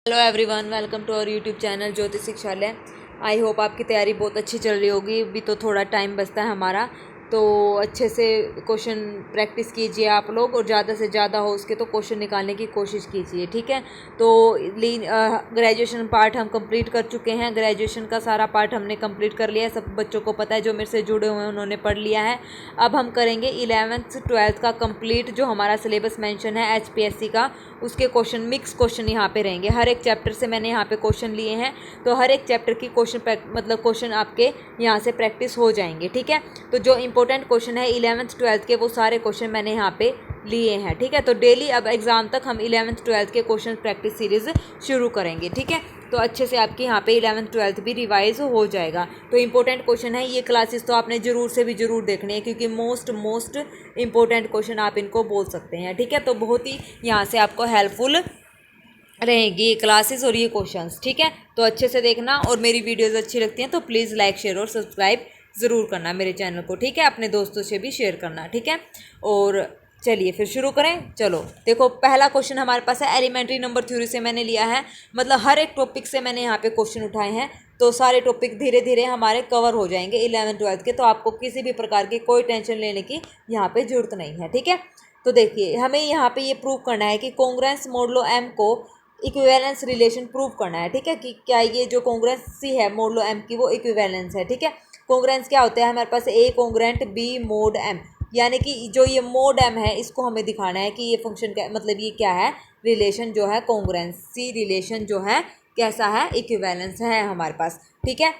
Hello everyone, welcome to our YouTube channel Jyoti Shikshalaya. I hope आपकी तैयारी बहुत अच्छी चल रही होगी। अभी तो थोड़ा टाइम बचता है हमारा, तो अच्छे से क्वेश्चन प्रैक्टिस कीजिए आप लोग, और ज़्यादा से ज़्यादा हो उसके तो क्वेश्चन निकालने की कोशिश कीजिए, ठीक है। तो ग्रेजुएशन पार्ट हम कंप्लीट कर चुके हैं। ग्रेजुएशन का सारा पार्ट हमने कंप्लीट कर लिया है, सब बच्चों को पता है, जो मेरे से जुड़े हुए हैं उन्होंने पढ़ लिया है। अब हम करेंगे 11th 12th का कंप्लीट, जो हमारा सिलेबस मेंशन है एचपीएससी का, उसके क्वेश्चन मिक्स क्वेश्चन यहाँ पे रहेंगे। हर एक चैप्टर से मैंने यहाँ पे क्वेश्चन लिए हैं, तो हर एक चैप्टर की क्वेश्चन आपके यहाँ से प्रैक्टिस हो जाएंगे, ठीक है। तो जो इंपॉर्टेंट क्वेश्चन है 11th 12th के, वो सारे क्वेश्चन मैंने यहाँ पे लिए हैं, ठीक है। तो डेली अब एग्जाम तक हम 11th 12th के क्वेश्चन प्रैक्टिस सीरीज शुरू करेंगे, ठीक है। तो अच्छे से आपके यहाँ पे 11th 12th भी रिवाइज हो जाएगा। तो इंपॉर्टेंट क्वेश्चन है ये, क्लासेस तो आपने जरूर से भी जरूर देखनी है, क्योंकि मोस्ट इंपॉर्टेंट क्वेश्चन आप इनको बोल सकते हैं, ठीक है। तो बहुत ही यहाँ से आपको हेल्पफुल रहेंगी ये क्लासेस और ये क्वेश्चंस, ठीक है। तो अच्छे से देखना, और मेरी वीडियोस अच्छी लगती हैं तो प्लीज़ लाइक शेयर और सब्सक्राइब ज़रूर करना मेरे चैनल को, ठीक है। अपने दोस्तों से भी शेयर करना, ठीक है। और चलिए फिर शुरू करें। चलो देखो, पहला क्वेश्चन हमारे पास है एलिमेंट्री नंबर थ्योरी से मैंने लिया है, मतलब हर एक टॉपिक से मैंने यहाँ पे क्वेश्चन उठाए हैं। तो सारे टॉपिक धीरे धीरे हमारे कवर हो जाएंगे 11th 12th के, तो आपको किसी भी प्रकार की कोई टेंशन लेने की यहाँ पे जरूरत नहीं है, ठीक है। तो देखिए, हमें यहाँ पे ये प्रूव करना है कि कॉन्ग्रुएंस मॉडुलो एम को इक्विवेलेंस रिलेशन प्रूव करना है, ठीक है। कि क्या ये जो कॉन्ग्रुएंसी है मॉडुलो एम की, वो इक्विवेलेंस है, ठीक है। कॉन्ग्रुएंस क्या होता है हमारे पास, ए कॉन्ग्रुएंट बी मोड एम, यानी कि जो ये मोड एम है इसको हमें दिखाना है कि ये फंक्शन का मतलब ये क्या है, रिलेशन जो है कॉन्ग्रुएंसी रिलेशन जो है कैसा है, इक्विवेलेंस है हमारे पास, ठीक है।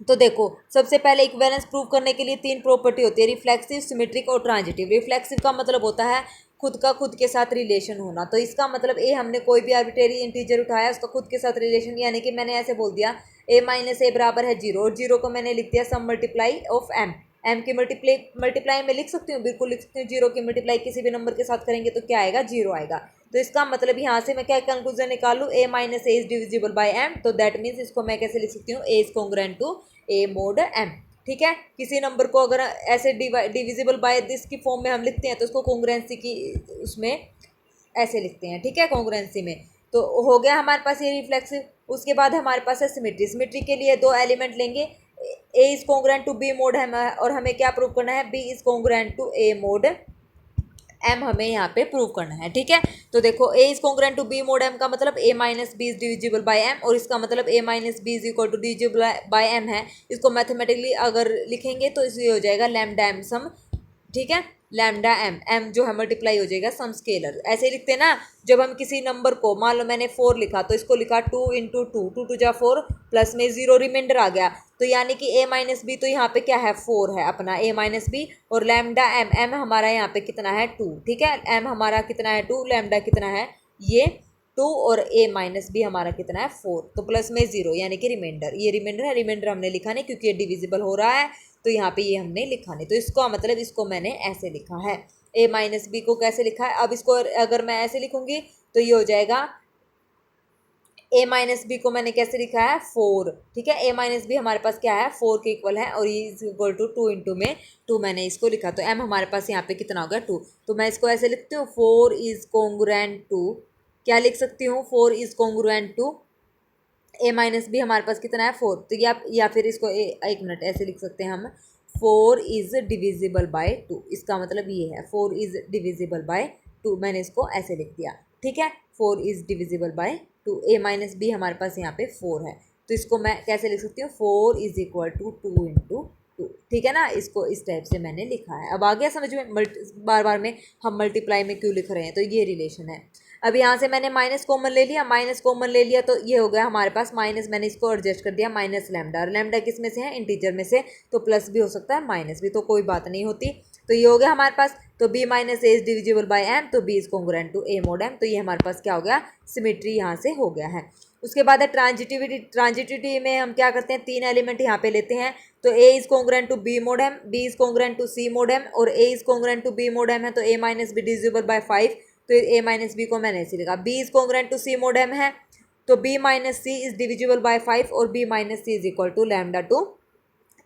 तो देखो, सबसे पहले इक्विवेलेंस प्रूव करने के लिए तीन प्रॉपर्टी होती है, रिफ्लेक्सिव, सिमेट्रिक और ट्रांजिटिव। रिफ्लेक्सिव का मतलब होता है खुद का खुद के साथ रिलेशन होना। तो इसका मतलब ए, हमने कोई भी आर्बिट्रेरी इंटीजर उठाया उसका खुद के साथ रिलेशन, यानी कि मैंने ऐसे बोल दिया ए माइनस ए बराबर है 0, और 0 को मैंने लिख दिया सम मल्टीप्लाई ऑफ एम। एम की मल्टीप्लाई में लिख सकती हूँ, बिल्कुल लिख सकती हूँ। 0 की मल्टीप्लाई किसी भी नंबर के साथ करेंगे तो क्या आएगा, 0 आएगा। तो इसका मतलब यहाँ से मैं क्या कंक्लूजन निकालूँ, a minus a is divisible by m. तो दैट मीन्स इसको मैं कैसे लिख सकती हूँ, a is congruent to a mod m, ठीक है। किसी नंबर को अगर ऐसे डिविजिबल बाय दिस की फॉर्म में हम लिखते हैं तो उसको कॉन्ग्रुएंसी की उसमें ऐसे लिखते हैं, ठीक है, कॉन्ग्रुएंसी में। तो हो गया हमारे पास ये रिफ्लेक्सिव। उसके बाद हमारे पास है सिमेट्री। सिमेट्री के लिए दो एलिमेंट लेंगे, a is congruent to b mod m, और हमें क्या प्रूव करना है, b is congruent to a mod m हमें यहाँ पे प्रूव करना है, ठीक है। तो देखो, a is congruent to b mod m का मतलब a minus b is divisible by m, और इसका मतलब a minus b is equal to divisible by m है। इसको मैथमेटिकली अगर लिखेंगे तो इसलिए हो जाएगा लैम्डा एम सम, ठीक है। लैम्डा एम, एम जो है मल्टीप्लाई हो जाएगा सम स्केलर। ऐसे ही लिखते हैं ना, जब हम किसी नंबर को, मान लो मैंने 4 लिखा तो इसको लिखा 2 इंटू टू, 2 जा 4, प्लस में 0 रिमाइंडर आ गया। तो यानी कि ए माइनस बी तो यहाँ पे क्या है, 4 है अपना ए माइनस बी, और लैम्डा एम, एम हमारा यहाँ पे कितना है 2, ठीक है। एम हमारा कितना है 2, लैम्डा कितना है ये 2, और ए माइनस बी हमारा कितना है 4, तो प्लस में 0 यानी कि रिमाइंडर, ये रिमाइंडर है। रिमाइंडर हमने लिखा नहीं क्योंकि ये डिविजिबल हो रहा है, तो यहाँ पे ये हमने लिखा नहीं। तो इसका मतलब इसको मैंने ऐसे लिखा है, ए माइनस बी को कैसे लिखा है। अब इसको अगर मैं ऐसे लिखूंगी तो ये हो जाएगा, ए माइनस बी को मैंने कैसे लिखा है 4, ठीक है। ए माइनस बी हमारे पास क्या है 4 के इक्वल है, और ये इज इक्वल टू 2 इंटू में 2 मैंने इसको लिखा। तो एम हमारे पास यहाँ पे कितना हो गया 2, तो मैं इसको ऐसे लिखती हूँ 4 इज कॉन्ग्रुएंट टू, क्या लिख सकती हूँ, 4 is congruent to a minus b हमारे पास कितना है 4। तो या फिर इसको एक मिनट ऐसे लिख सकते हैं हम, 4 इज डिविजिबल बाय 2, इसका मतलब ये है 4 इज डिविजिबल बाय 2, मैंने इसको ऐसे लिख दिया, ठीक है। 4 is divisible by 2, a minus b हमारे पास यहाँ पे 4 है, तो इसको मैं कैसे लिख सकती हूँ, 4 इज इक्वल टू 2 इंटू 2, ठीक है ना। इसको इस टाइप से मैंने लिखा है। अब आ गया समझ में, बार बार में हम मल्टीप्लाई में क्यों लिख रहे हैं, तो ये रिलेशन है। अब यहाँ से मैंने माइनस कॉमन ले लिया, माइनस कॉमन ले लिया तो ये हो गया हमारे पास माइनस, मैंने इसको एडजस्ट कर दिया माइनस लैम्डा, और लैम्डा किस में से है, इंटीजर में से, तो प्लस भी हो सकता है माइनस भी, तो कोई बात नहीं होती। तो ये हो गया हमारे पास, तो b minus a is divisible by m, तो b is congruent to a mod m, तो ये हमारे पास क्या हो गया, सिमेट्री यहाँ से हो गया है। उसके बाद है ट्रांजिटिविटी। ट्रांजिटिविटी में हम क्या करते हैं, तीन एलिमेंट यहाँ पे लेते हैं। तो a is congruent to b mod m, b is congruent to c mod m, और a is congruent to b mod m है, तो a minus b divisible by 5, तो ए माइनस बी को मैंने ऐसे लिखा। B is congruent to c mod m है, तो b minus c is divisible by 5, और b minus c is equal to lambda two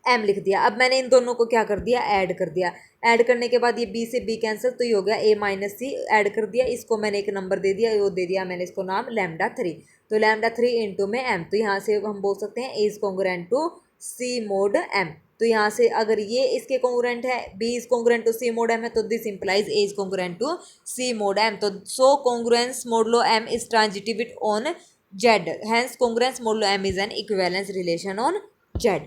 m लिख दिया। अब मैंने इन दोनों को क्या कर दिया, ऐड कर दिया। ऐड करने के बाद ये बी से बी कैंसिल, तो ये हो गया ए माइनस सी, ऐड कर दिया, इसको मैंने एक नंबर दे दिया, वो दे दिया मैंने इसको नाम लैम्डा 3। तो λ3 इंटू में m, तो यहाँ से हम बोल सकते हैं A is congruent to C mod m। तो यहाँ से अगर ये इसके कॉन्ग्रुएंट है, B is congruent to C mod m है, तो this implies A is congruent to C mod m। तो so congruence modulo m is transitive on Z, hence congruence modulo m is an equivalence relation on Z।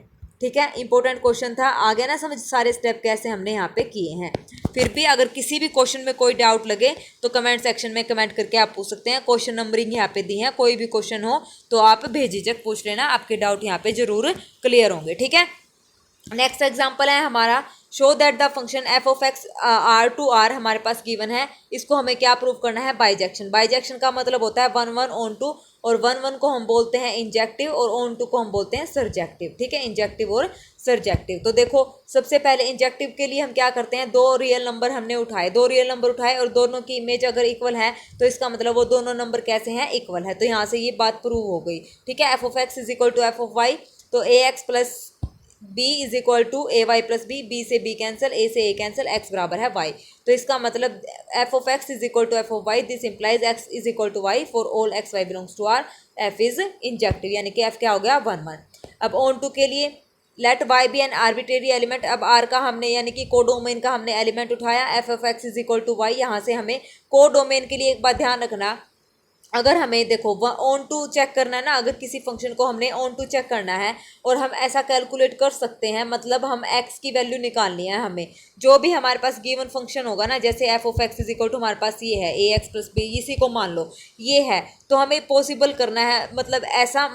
ठीक है, important question था। आगे ना समझ सारे स्टेप कैसे हमने यहाँ पे किए हैं। फिर भी अगर किसी भी क्वेश्चन में कोई डाउट लगे तो कमेंट सेक्शन में कमेंट करके आप पूछ सकते हैं। क्वेश्चन नंबरिंग यहाँ पे दी है, कोई भी क्वेश्चन हो तो आप बेझिझक पूछ लेना, आपके डाउट यहाँ पे जरूर क्लियर होंगे। ठीक है, नेक्स्ट एग्जाम्पल है हमारा, show that the function f of x r to r हमारे पास गिवन है। इसको हमें क्या प्रूव करना है, बाइजेक्शन। बाइजेक्शन का मतलब होता है 1 1 ऑन टू, और 1 1 को हम बोलते हैं इंजेक्टिव और ऑन टू को हम बोलते हैं सरजेक्टिव। ठीक है, इंजेक्टिव और सरजेक्टिव। तो देखो सबसे पहले इंजेक्टिव के लिए हम क्या करते हैं, दो रियल नंबर हमने उठाए, दो रियल नंबर उठाए और दोनों की इमेज अगर इक्वल है तो इसका मतलब वो दोनों नंबर कैसे हैं, इक्वल है। तो यहाँ से ये बात प्रूव हो गई। ठीक है, f of x is equal to f of y, तो a x plus b is equal to a y plus b, b से b कैंसिल, a से a कैंसिल, x बराबर है y। तो इसका मतलब f of x is equal to f of y, this implies x is equal to y for all x y belongs to r, f is injective, यानी कि f क्या हो गया 1 1। अब ऑन टू के लिए let y be an arbitrary element, अब r का हमने यानी कि कोडोमेन का हमने एलिमेंट उठाया, f of x is equal to y। यहाँ से हमें कोडोमेन के लिए एक बात ध्यान रखना, अगर हमें देखो ऑन टू चेक करना है ना, अगर किसी फंक्शन को हमने ऑन टू चेक करना है और हम ऐसा कैलकुलेट कर सकते हैं, मतलब हम x की वैल्यू निकालनी है हमें, जो भी हमारे पास गिवन फंक्शन होगा ना, जैसे f of x is equal to हमारे पास ये है ए एक्स प्लस बी, इसी को मान लो ये है, तो हमें पॉसिबल करना है, मतलब ऐसा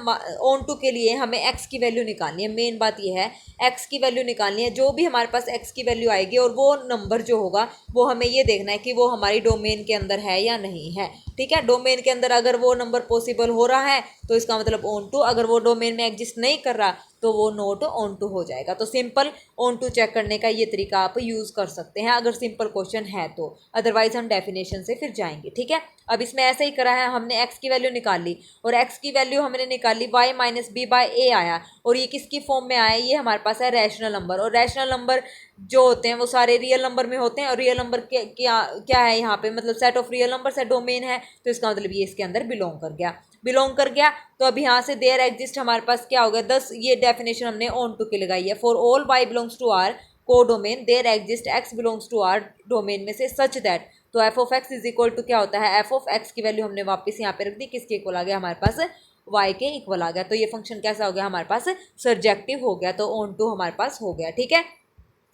ऑन टू के लिए हमें x की वैल्यू निकालनी है। मेन बात ये है x की वैल्यू निकालनी है, जो भी हमारे पास x की वैल्यू आएगी और वो नंबर जो होगा वो हमें ये देखना है कि वो हमारी डोमेन के अंदर है या नहीं है। ठीक है, डोमेन के अंदर अगर वो नंबर पॉसिबल हो रहा है तो इसका मतलब ऑन टू, अगर वो डोमेन में एग्जिस्ट नहीं कर रहा तो वो नोट ऑन टू हो जाएगा। तो सिंपल ऑन टू चेक करने का ये तरीका आप यूज़ कर सकते हैं अगर सिंपल क्वेश्चन है तो, अदरवाइज हम डेफिनेशन से फिर जाएंगे। ठीक है, अब इसमें ऐसे ही करा है, हमने x की वैल्यू निकाल ली और x की वैल्यू हमने निकाली y माइनस बी बाई ए आया, और ये किसकी फॉर्म में आया, ये हमारे पास है रैशनल नंबर, और रैशनल नंबर जो होते हैं वो सारे रियल नंबर में होते हैं, और रियल नंबर क्या क्या है यहाँ पे, मतलब सेट ऑफ रियल नंबर से डोमेन है, तो इसका मतलब ये इसके अंदर बिलोंग कर गया। तो अब यहाँ से देयर एग्जिस्ट हमारे पास क्या हो गया 10, ये डेफिनेशन हमने ऑन टू की लगाई है, for all y belongs to r को domain there exist x belongs to r domain में से सच दैट, तो f of x is equal to क्या होता है, एफ ऑफ एक्स की वैल्यू हमने वापस यहाँ पे रख दी, किसके इक्वल आ गया हमारे पास, y के इक्वल आ गया। तो ये फंक्शन कैसा हो गया हमारे पास, सरजेक्टिव हो गया, तो ऑन टू हमारे पास हो गया। ठीक है,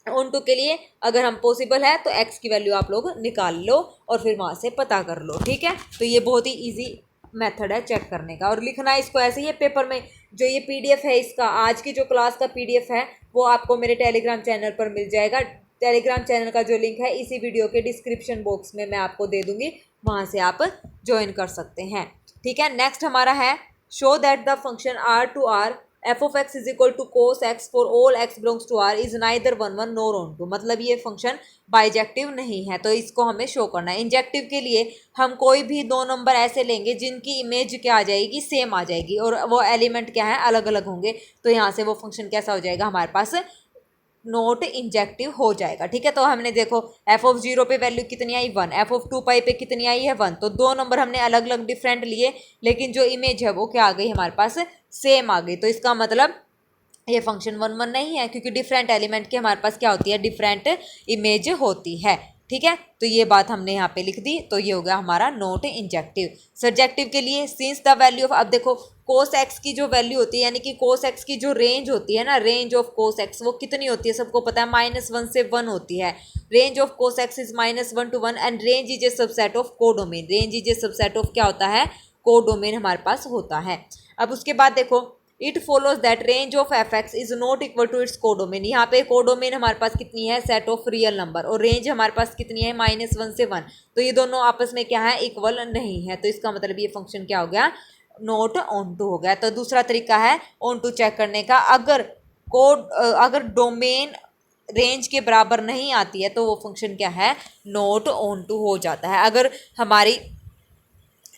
ऑन टू के लिए अगर हम पॉसिबल है तो x की वैल्यू आप लोग निकाल लो और फिर वहाँ से पता कर लो। ठीक है, तो ये बहुत ही ईजी मेथड है चेक करने का, और लिखना इसको ऐसे ही है पेपर में। जो ये पीडीएफ है इसका, आज की जो क्लास का पीडीएफ है वो आपको मेरे टेलीग्राम चैनल पर मिल जाएगा। टेलीग्राम चैनल का जो लिंक है इसी वीडियो के डिस्क्रिप्शन बॉक्स में मैं आपको दे दूंगी, वहाँ से आप ज्वाइन कर सकते हैं। ठीक है, नेक्स्ट हमारा है, show that the function r to r f of x is equal to cos x for all x belongs to r is neither 1 1 nor onto, मतलब ये फंक्शन बाइजेक्टिव नहीं है, तो इसको हमें शो करना है। इंजेक्टिव के लिए हम कोई भी दो नंबर ऐसे लेंगे जिनकी इमेज क्या आ जाएगी, सेम आ जाएगी, और वो एलिमेंट क्या है, अलग अलग होंगे, तो यहाँ से वो फंक्शन कैसा हो जाएगा हमारे पास, नोट इंजेक्टिव हो जाएगा। ठीक है, तो हमने देखो एफ ऑफ 0 पे वैल्यू कितनी आई 1, एफ ऑफ 2 पाई पे कितनी आई है 1, तो दो नंबर हमने अलग अलग डिफरेंट लिए, लेकिन जो इमेज है वो क्या आ गई हमारे पास, सेम आ गई। तो इसका मतलब ये फंक्शन 1 1 नहीं है, क्योंकि डिफरेंट एलिमेंट की हमारे पास क्या होती है, डिफरेंट इमेज होती है। ठीक है, तो ये बात हमने यहाँ पे लिख दी, तो ये हो गया हमारा नोट इंजेक्टिव। सरजेक्टिव के लिए सिंस द वैल्यू ऑफ, अब देखो कोस एक्स की जो वैल्यू होती है, यानी कि कोस एक्स की जो रेंज होती है ना, रेंज ऑफ कोस एक्स वो कितनी होती है, सबको पता है -1 से 1 होती है। Range of cos x is -1 to 1 and range is a subset of codomain, range is a subset of क्या होता है, कोडोमेन हमारे पास होता है। अब उसके बाद देखो it follows that range of f x is not equal to its codomain, यहाँ पे कोडोमेन हमारे पास कितनी है, सेट ऑफ रियल नंबर, और रेंज हमारे पास कितनी है -1 से 1, तो ये दोनों आपस में क्या है, इक्वल नहीं है, तो इसका मतलब ये फंक्शन क्या हो गया, नोट ऑन टू हो गया। तो दूसरा तरीका है ऑन टू चेक करने का, अगर डोमेन रेंज के बराबर नहीं आती है तो वो फंक्शन क्या है, नोट ऑन टू हो जाता है। अगर हमारी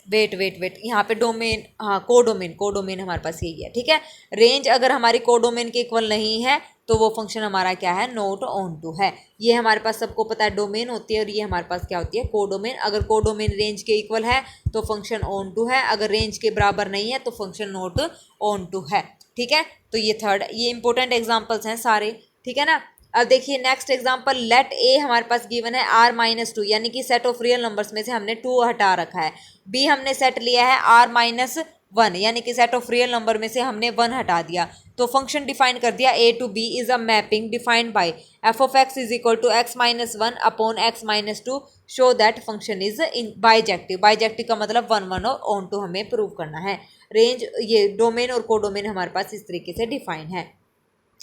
वेट यहाँ पे डोमेन, हाँ कोडोमेन हमारे पास यही है, ठीक है। रेंज अगर हमारी कोडोमेन के इक्वल नहीं है तो वो फंक्शन हमारा क्या है, नॉट ऑन टू है। ये हमारे पास सबको पता है डोमेन होती है, और ये हमारे पास क्या होती है, कोडोमेन। अगर कोडोमेन रेंज के इक्वल है तो फंक्शन ऑन टू है, अगर रेंज के बराबर नहीं है तो फंक्शन नॉट ऑन टू है, ठीक है। तो ये थर्ड, ये इंपॉर्टेंट एग्जाम्पल्स हैं सारे, ठीक है ना। अब देखिए नेक्स्ट एग्जांपल, लेट ए हमारे पास गिवन है r-2, यानी कि सेट ऑफ रियल नंबर्स में से हमने 2 हटा रखा है। बी हमने सेट लिया है r-1, यानी कि सेट ऑफ रियल नंबर में से हमने 1 हटा दिया। तो फंक्शन डिफाइन कर दिया, a to b is a mapping defined by f of x is equal to x-1 upon x-2, show that function is in bijective. Bijective का मतलब 1 और ऑन टू हमें प्रूव करना है। रेंज, ये डोमेन और कोडोमेन हमारे पास इस तरीके से डिफाइन है।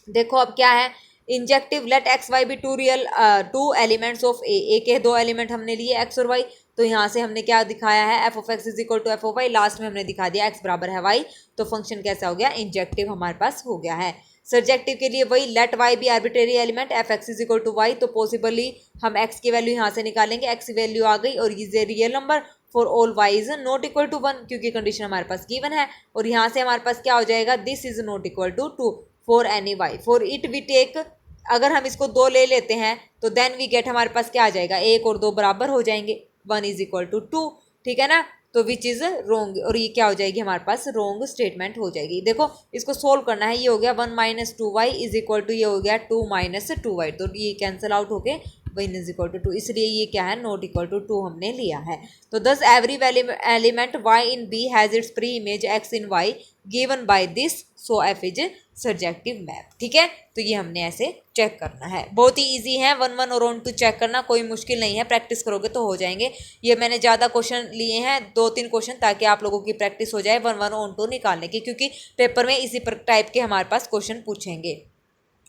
देखो अब क्या है, injective, let x y be two elements of a के 2 एलिमेंट हमने लिए एक्स और वाई। तो यहाँ से हमने क्या दिखाया है, f of x is equal to f of y, last में हमने दिखा दिया एक्स बराबर है वाई। तो फंक्शन कैसा हो गया, इंजेक्टिव हमारे पास हो गया है। सब्जेक्टिव के लिए वही, let y be arbitrary element f x is equal to y. तो पॉसिबली हम एक्स की वैल्यू यहाँ से निकालेंगे, एक्स की वैल्यू आ गई, और ये real number for all y is not equal to 1, क्योंकि कंडीशन हमारे पास गिवन है। और यहाँ से हमारे पास क्या हो जाएगा, this is not equal to 2 for any y. For it we take, अगर हम इसको 2 ले लेते हैं तो देन वी गेट, हमारे पास क्या आ जाएगा, 1 और 2 बराबर हो जाएंगे, 1 इज इक्वल टू 2, ठीक है ना। तो विच इज रोंग, और ये क्या हो जाएगी हमारे पास, रोंग स्टेटमेंट हो जाएगी। देखो इसको सोल्व करना है, ये हो गया 1 minus 2y is equal to, ये हो गया 2 माइनस 2y, तो ये कैंसिल आउट होके 1 इज इक्वल टू 2, इसलिए ये क्या है, नॉट इक्वल टू 2 हमने लिया है। तो दस every element y in b has its pre image x in y given by this, so f is surjective map, ठीक है। तो ये हमने ऐसे चेक करना है, बहुत ही इजी है 1 और ऑन टू चेक करना, कोई मुश्किल नहीं है, प्रैक्टिस करोगे तो हो जाएंगे। ये मैंने ज़्यादा क्वेश्चन लिए हैं, 2-3 क्वेश्चन, ताकि आप लोगों की प्रैक्टिस हो जाए 1 ऑन टू निकालने की, क्योंकि पेपर में इसी टाइप के हमारे पास क्वेश्चन पूछेंगे।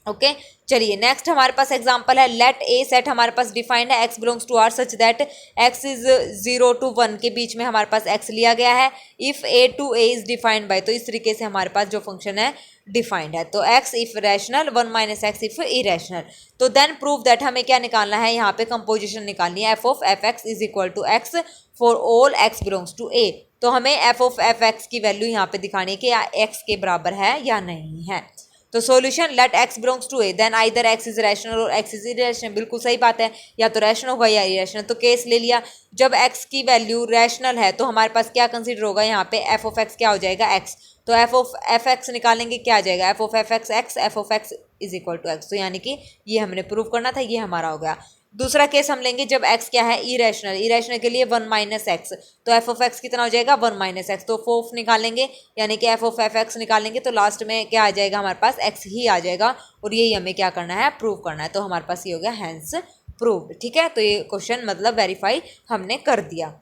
ओके चलिए नेक्स्ट हमारे पास एग्जांपल है, लेट ए सेट हमारे पास डिफाइंड है, x belongs to r such that x is 0 to 1 के बीच में हमारे पास एक्स लिया गया है। If a to a is defined by, तो इस तरीके से हमारे पास जो फंक्शन है डिफाइंड है। तो x if rational, 1 minus x if irrational. तो देन प्रूव दैट, हमें क्या निकालना है, यहाँ पे कंपोजिशन निकालनी है, f of f x is equal to x for all x belongs to a. तो हमें एफ ऑफ एफ एक्स की वैल्यू यहाँ पे दिखानी है कि एक्स के बराबर है या नहीं है। तो solution, let x belongs to a then either x is rational और एक्स इज इरेशनल। बिल्कुल सही बात है, या तो रैशनल होगा या इरेशनल। तो केस ले लिया, जब एक्स की वैल्यू रैशनल है तो हमारे पास क्या कंसीडर होगा, यहाँ पे एफ ऑफ एक्स क्या हो जाएगा, एक्स। तो एफ ऑफ एफ एक्स निकालेंगे, क्या आ जाएगा, f of f x x, f of x is equal to x. तो यानी कि ये हमने प्रूव करना था, ये हमारा हो गया। दूसरा केस हम लेंगे जब x क्या है, इरेशनल। इरेशनल के लिए 1 माइनस एक्स, तो एफ ऑफ एक्स कितना हो जाएगा, 1 माइनस एक्स। तो फोर्थ निकालेंगे, यानी कि एफ ऑफ एफ एक्स निकालेंगे, तो लास्ट में क्या आ जाएगा हमारे पास, x ही आ जाएगा। और यही हमें क्या करना है, प्रूव करना है। तो हमारे पास ये हो गया हैंस प्रूव्ड, ठीक है। तो ये क्वेश्चन मतलब वेरीफाई हमने कर दिया।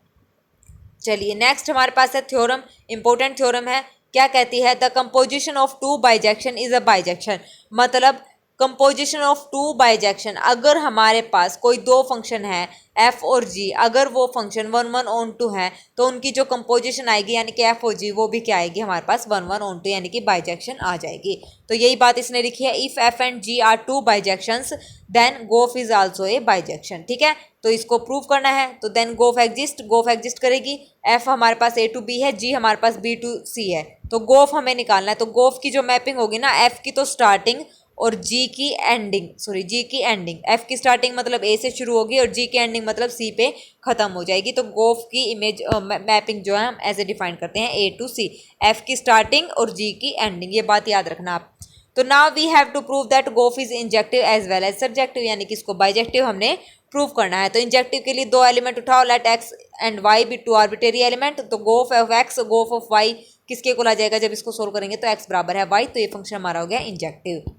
चलिए नेक्स्ट हमारे पास है थ्योरम, इंपॉर्टेंट थ्योरम है। क्या कहती है, the composition of 2 bijection is a bijection. मतलब कंपोजिशन ऑफ 2 बाइजेक्शन, अगर हमारे पास कोई 2 फंक्शन है f और g, अगर वो फंक्शन 1 ऑन टू है तो उनकी जो कंपोजिशन आएगी, यानी कि f और g, वो भी क्या आएगी हमारे पास 1 ऑन टू, यानी कि बाइजेक्शन आ जाएगी। तो यही बात इसने लिखी है, if f and g are 2 bijections then g o f is also a bijection, ठीक है। तो इसको प्रूव करना है, तो देन गोफ एग्जिस्ट करेगी। f हमारे पास a टू b है, g हमारे पास b टू c है, तो गोफ हमें निकालना है। तो गोफ की जो मैपिंग होगी ना, f की तो स्टार्टिंग और जी की एंडिंग, एफ की स्टार्टिंग मतलब ए से शुरू होगी और जी की एंडिंग मतलब सी पे खत्म हो जाएगी। तो गोफ की इमेज मैपिंग जो है हम ऐसे डिफाइन करते हैं, ए टू सी, एफ की स्टार्टिंग और जी की एंडिंग, ये बात याद रखना आप। तो now we have to prove that g o f is injective as well as subjective, यानी कि इसको बाइजेक्टिव हमने प्रूव करना है। तो इंजेक्टिव के लिए 2 एलिमेंट उठाओ, let x and y be 2 arbitrary element. तो gof of x gof of y किसके को आ जाएगा, जब इसको सोल्व करेंगे तो एक्स बराबर है वाई, तो ये फंक्शन हमारा हो गया इंजेक्टिव।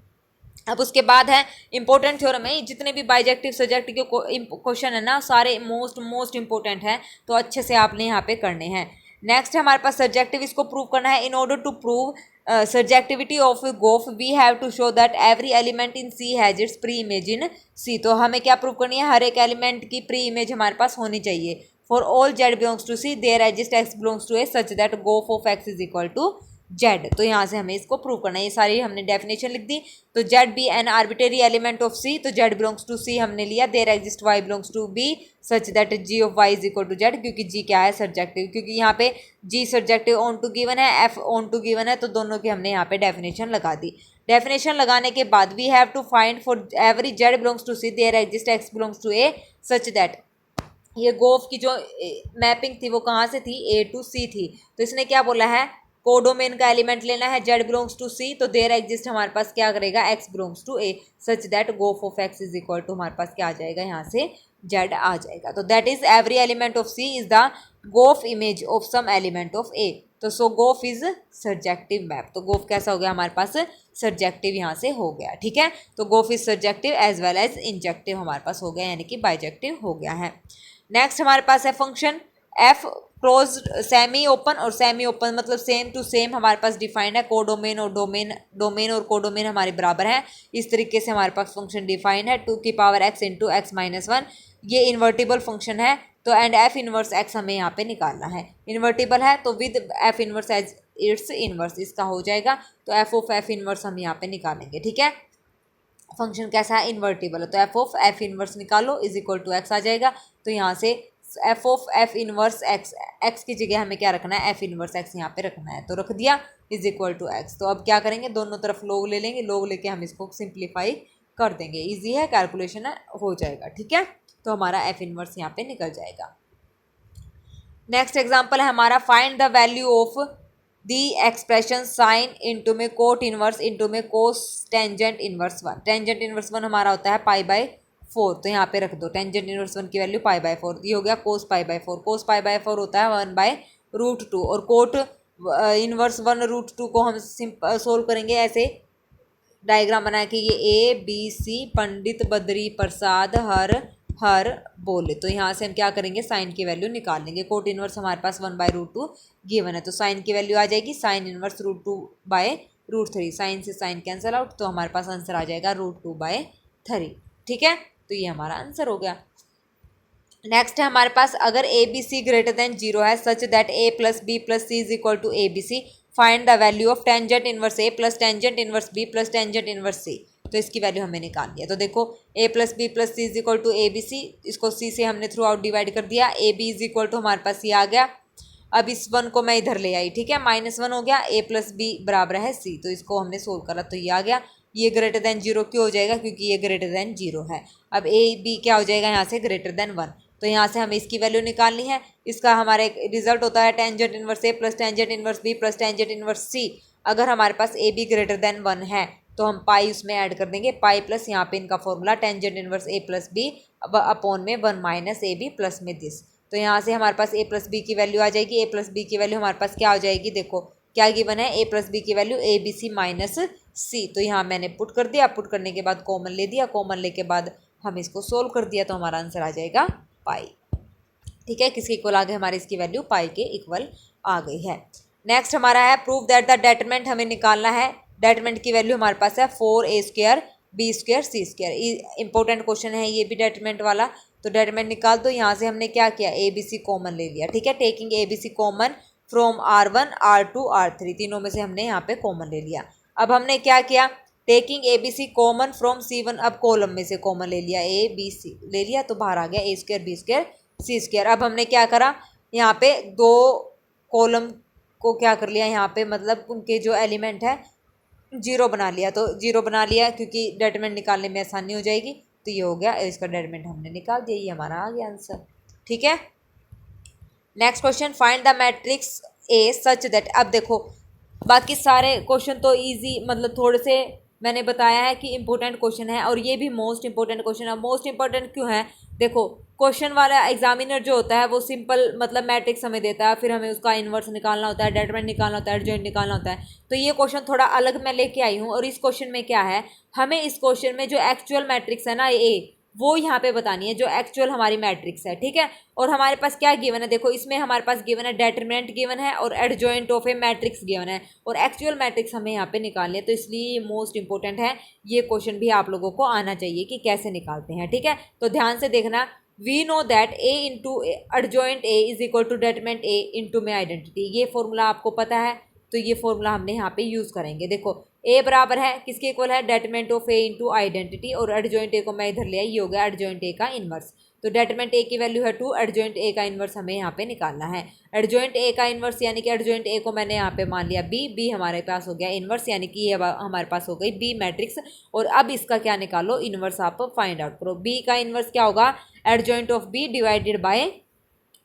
अब उसके बाद है इंपॉर्टेंट थ्योरम है, जितने भी बाइजेक्टिव सब्जेक्टिव के क्वेश्चन है ना, सारे मोस्ट इंपॉर्टेंट है, तो अच्छे से आपने यहाँ पे करने हैं। नेक्स्ट हमारे पास सब्जेक्टिव, इसको प्रूव करना है। In order to prove subjectivity of g o f we have to show that every element in c has its pre image in c. तो हमें क्या प्रूव करनी है, हर एक एलिमेंट की प्री इमेज हमारे पास होनी चाहिए। For all z belongs to c there exist x belongs to a such that g o f of x is equal to z. तो यहाँ से हमें इसको प्रूव करना है। ये सारी हमने डेफिनेशन लिख दी। तो Z be an arbitrary element of C, तो जेड बिलोंग्स टू सी हमने लिया। There exist Y belongs to B such that G of Y is equal to Z, क्योंकि जी क्या है, सर्जेक्टिव, क्योंकि यहाँ पे G surjective onto given है, एफ ऑन टू गिवन है, तो दोनों की हमने यहाँ पे डेफिनेशन लगा दी। डेफिनेशन लगाने के बाद we have to find for every z belongs to c there exist x belongs to a such that, ये गोफ की जो मैपिंग थी वो कहाँ से थी, ए टू सी थी। तो इसने क्या बोला है, कोडोमेन का एलिमेंट लेना है, जेड बिलोंग्स टू सी, तो देयर एग्जिस्ट हमारे पास क्या करेगा, x belongs to a such that g o f of x is equal to, हमारे पास क्या आ जाएगा, यहाँ से जेड आ जाएगा। तो that is every element of c is the g o f image of some element of a. तो सो गोफ इज सर्जेक्टिव मैप। तो गोफ कैसा हो गया हमारे पास, सर्जेक्टिव यहाँ से हो गया। ठीक है, तो gof is surjective as well as injective हमारे पास हो गया, यानी कि बाइजेक्टिव हो गया है। नेक्स्ट हमारे पास है function F closed semi open, और सेमी ओपन मतलब सेम टू सेम हमारे पास डिफाइंड है। कोडोमेन और डोमेन और कोडोमेन हमारे बराबर है। इस तरीके से हमारे पास फंक्शन डिफाइंड है, 2 की power x into x minus 1। ये इन्वर्टिबल फंक्शन है, तो एंड एफ इनवर्स एक्स हमें यहाँ पे निकालना है। इन्वर्टिबल है तो with f inverse as its inverse इसका हो जाएगा। तो एफ ऑफ एफ इनवर्स हम यहाँ पे निकालेंगे। ठीक है, फंक्शन कैसा है, इन्वर्टिबल है, तो एफ ऑफ एफ इनवर्स निकालो इज इक्वल टू एक्स आ जाएगा। तो यहाँ से F of F inverse x, x की जगह हमें क्या रखना है, एफ इनवर्स एक्स यहाँ पे रखना है, तो रख दिया इज इक्वल टू एक्स। तो अब क्या करेंगे, दोनों तरफ लोग ले लेंगे, लोग लेके हम इसको सिंप्लीफाई कर देंगे, ईजी है, कैलकुलेशन है, हो जाएगा। ठीक है, तो हमारा एफ इनवर्स यहाँ पे निकल जाएगा। नेक्स्ट एग्जाम्पल है हमारा, find the value of the expression sine into में कोट इनवर्स इंटू में कोस टेंजेंट इनवर्स 1। टेंजेंट इनवर्स 1 हमारा होता है पाई बाय 4, तो यहाँ पे रख दो टेंजेंट इनवर्स 1 की वैल्यू पाई बाय 4। ये हो गया कोस pi by 4। Cos pi by 4 होता है 1 बाय रूट 2, और कोट इनवर्स 1 रूट 2 को हम सोल्व करेंगे ऐसे डायग्राम बना के, ये A B C Pandit Badri Prasad हर बोले। तो यहाँ से हम क्या करेंगे, साइन की वैल्यू निकाल लेंगे। कोट इनवर्स हमारे पास 1 बाय रूट 2 गिवन है, तो साइन की वैल्यू आ जाएगी sine inverse root 2 by root 3। Sine से साइन कैंसिल आउट, तो हमारे पास आंसर आ जाएगा रूट 2 बाय 3। ठीक है, तो ये हमारा आंसर हो गया। नेक्स्ट है हमारे पास, अगर a B c greater than 0 है such that a plus b plus c is equal to a B c, find the value of tangent inverse a plus tangent inverse b plus tangent inverse c. तो इसकी value हमें निकालनी है। तो देखो a plus b plus c is equal to a B c, इसको c से हमने थ्रू आउट डिवाइड कर दिया। A b is equal to हमारे पास ये आ गया। अब इस 1 को मैं इधर ले आई, ठीक है, -1 हो गया। ए प्लस बी बराबर है सी, तो इसको हमने सोल्व करा तो ये आ गया। ये ग्रेटर देन 0 क्यों हो जाएगा, क्योंकि ये ग्रेटर देन 0 है। अब ए बी क्या हो जाएगा यहाँ से, ग्रेटर देन 1। तो यहाँ से हमें इसकी वैल्यू निकालनी है। इसका हमारा एक रिजल्ट होता है tangent inverse a plus tangent inverse b plus tangent inverse c. अगर हमारे पास ए बी ग्रेटर देन 1 है तो हम पाई उसमें ऐड कर देंगे, पाई प्लस यहाँ पे इनका formula tangent inverse a plus b upon में 1 माइनस ए बी प्लस में दिस। तो यहाँ से हमारे पास ए प्लस बी की वैल्यू आ जाएगी। ए प्लस बी की वैल्यू हमारे पास क्या हो जाएगी, देखो क्या गिवन है, ए प्लस बी की value a B c minus c. तो यहाँ मैंने पुट कर दिया, पुट करने के बाद कॉमन ले दिया, कॉमन लेके बाद हम इसको सोल्व कर दिया, तो हमारा आंसर आ जाएगा पाई। ठीक है, किसके इक्वल आ गए, हमारी इसकी वैल्यू पाई के इक्वल आ गई है। नेक्स्ट हमारा है, प्रूव दैट द डेटरमिनेंट हमें निकालना है। डेटरमिनेंट की वैल्यू हमारे पास है 4a स्क्वायर बी स्क्वायर सी स्क्वायर। इंपॉर्टेंट क्वेश्चन है ये भी डेटरमिनेंट वाला। तो डेटरमिनेंट निकाल दो। यहाँ से हमने क्या किया, ए बी सी कॉमन ले लिया। ठीक है, taking a B c common from R1 R2 R3, तीनों में से हमने यहाँ पे कॉमन ले लिया। अब हमने क्या किया, taking a B c common from C1, अब कॉलम में से कॉमन ले लिया, ए बी सी ले लिया, तो बाहर आ गया ए स्क्वायर बी स्क्वायर सी स्क्वायर। अब हमने क्या करा, यहाँ पे दो कॉलम को क्या कर लिया, यहाँ पे मतलब उनके जो एलिमेंट है 0 बना लिया। तो 0 बना लिया क्योंकि डेटरमिनेंट निकालने में आसानी हो जाएगी। तो ये हो गया, इसका डेटरमिनेंट हमने निकाल दिया, ये हमारा आ गया आंसर। ठीक है, next question, find the matrix A such that. अब देखो बाकी सारे क्वेश्चन तो इजी, मतलब थोड़े से मैंने बताया है कि इंपॉर्टेंट क्वेश्चन है, और ये भी मोस्ट इंपॉर्टेंट क्वेश्चन है। मोस्ट इंपॉर्टेंट क्यों है, देखो क्वेश्चन वाला एग्जामिनर जो होता है वो सिंपल मतलब मैट्रिक्स हमें देता है, फिर हमें उसका इन्वर्स निकालना होता है, डेटरमिनेंट निकालना होता है, एडजॉइंट निकालना होता है। तो ये क्वेश्चन थोड़ा अलग मैं लेके आई हूँ। और इस क्वेश्चन में क्या है, हमें इस क्वेश्चन में जो एक्चुअल मैट्रिक्स है ना ए, वो यहाँ पे बतानी है, जो एक्चुअल हमारी मैट्रिक्स है। ठीक है, और हमारे पास क्या गिवन है, देखो इसमें हमारे पास गिवन है डेटरमिनेंट गिवन है और adjoint of A matrix given है, और एक्चुअल मैट्रिक्स हमें यहाँ पे निकालनी है। तो इसलिए ये मोस्ट इंपॉर्टेंट है, ये क्वेश्चन भी आप लोगों को आना चाहिए कि कैसे निकालते हैं। ठीक है, तो ध्यान से देखना, we know that a into adjoint a is equal to determinant a into में आइडेंटिटी। ये फॉर्मूला आपको पता है, तो ये फॉर्मूला हमने यहाँ पे यूज़ करेंगे। देखो ए बराबर है किसके इक्वल है, determinant of A into identity, और एडजॉइंट ए को मैं इधर ले आई, ये हो गया एडजॉइंट ए का इन्वर्स। तो डेटरमिनेंट ए की वैल्यू है 2, एडजॉइंट ए का इन्वर्स हमें यहाँ पे निकालना है। एडजॉइंट ए का इन्वर्स यानी कि एडजॉइंट ए को मैंने यहाँ पे मान लिया बी हमारे पास हो गया इन्वर्स, यानी कि ये हमारे पास हो गई बी मैट्रिक्स। और अब इसका क्या निकालो, इन्वर्स आप फाइंड आउट करो। बी का इन्वर्स क्या होगा, adjoint of b divided by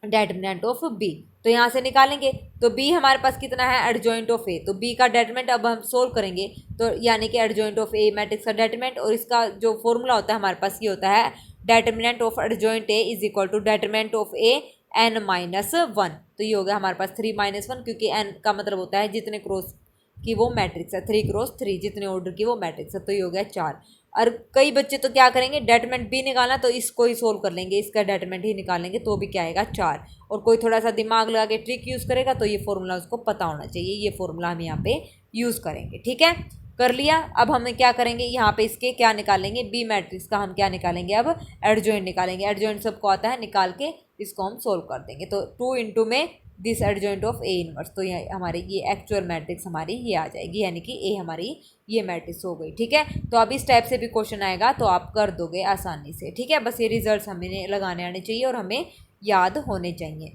determinant of b. तो यहाँ से निकालेंगे तो b हमारे पास कितना है, एडजॉइंट ऑफ ए, तो b का डेटरमिनेंट अब हम सोल्व करेंगे, तो यानी कि एडजॉइंट ऑफ ए मैट्रिक्स का डेटरमिनेंट, और इसका जो फॉर्मूला होता है हमारे पास ये होता है determinant of adjoint a is equal to determinant of a n-1। तो ये हो गया हमारे पास 3-1, क्योंकि n का मतलब होता है जितने क्रॉस की वो मैट्रिक्स है, 3x3 जितने ऑर्डर की वो मैट्रिक्स है, तो ये हो गया 4। और कई बच्चे तो क्या करेंगे, डेटरमिनेंट बी निकालना तो इसको ही सोल्व कर लेंगे, इसका डेटरमिनेंट ही निकालेंगे, तो भी क्या आएगा 4। और कोई थोड़ा सा दिमाग लगा के ट्रिक यूज़ करेगा तो ये फॉर्मूला उसको पता होना चाहिए, ये फॉर्मूला हम यहाँ पे यूज़ करेंगे। ठीक है, कर लिया। अब हमें क्या करेंगे, यहाँ पे इसके क्या निकालेंगे, बी मैट्रिक्स का हम क्या निकालेंगे, अब एडजॉइंट निकालेंगे। एडजॉइंट सबको आता है, निकाल के इसको हम सोल्व कर देंगे। तो 2 इंटू में this adjoint of A inverse, तो ये हमारी ये एक्चुअल मैट्रिक्स हमारी ये आ जाएगी, यानी कि ए हमारी ये मैट्रिक्स हो गई। ठीक है, तो अब इस टाइप से भी क्वेश्चन आएगा तो आप कर दोगे आसानी से। ठीक है, बस ये रिजल्ट्स हमें लगाने आने चाहिए और हमें याद होने चाहिए।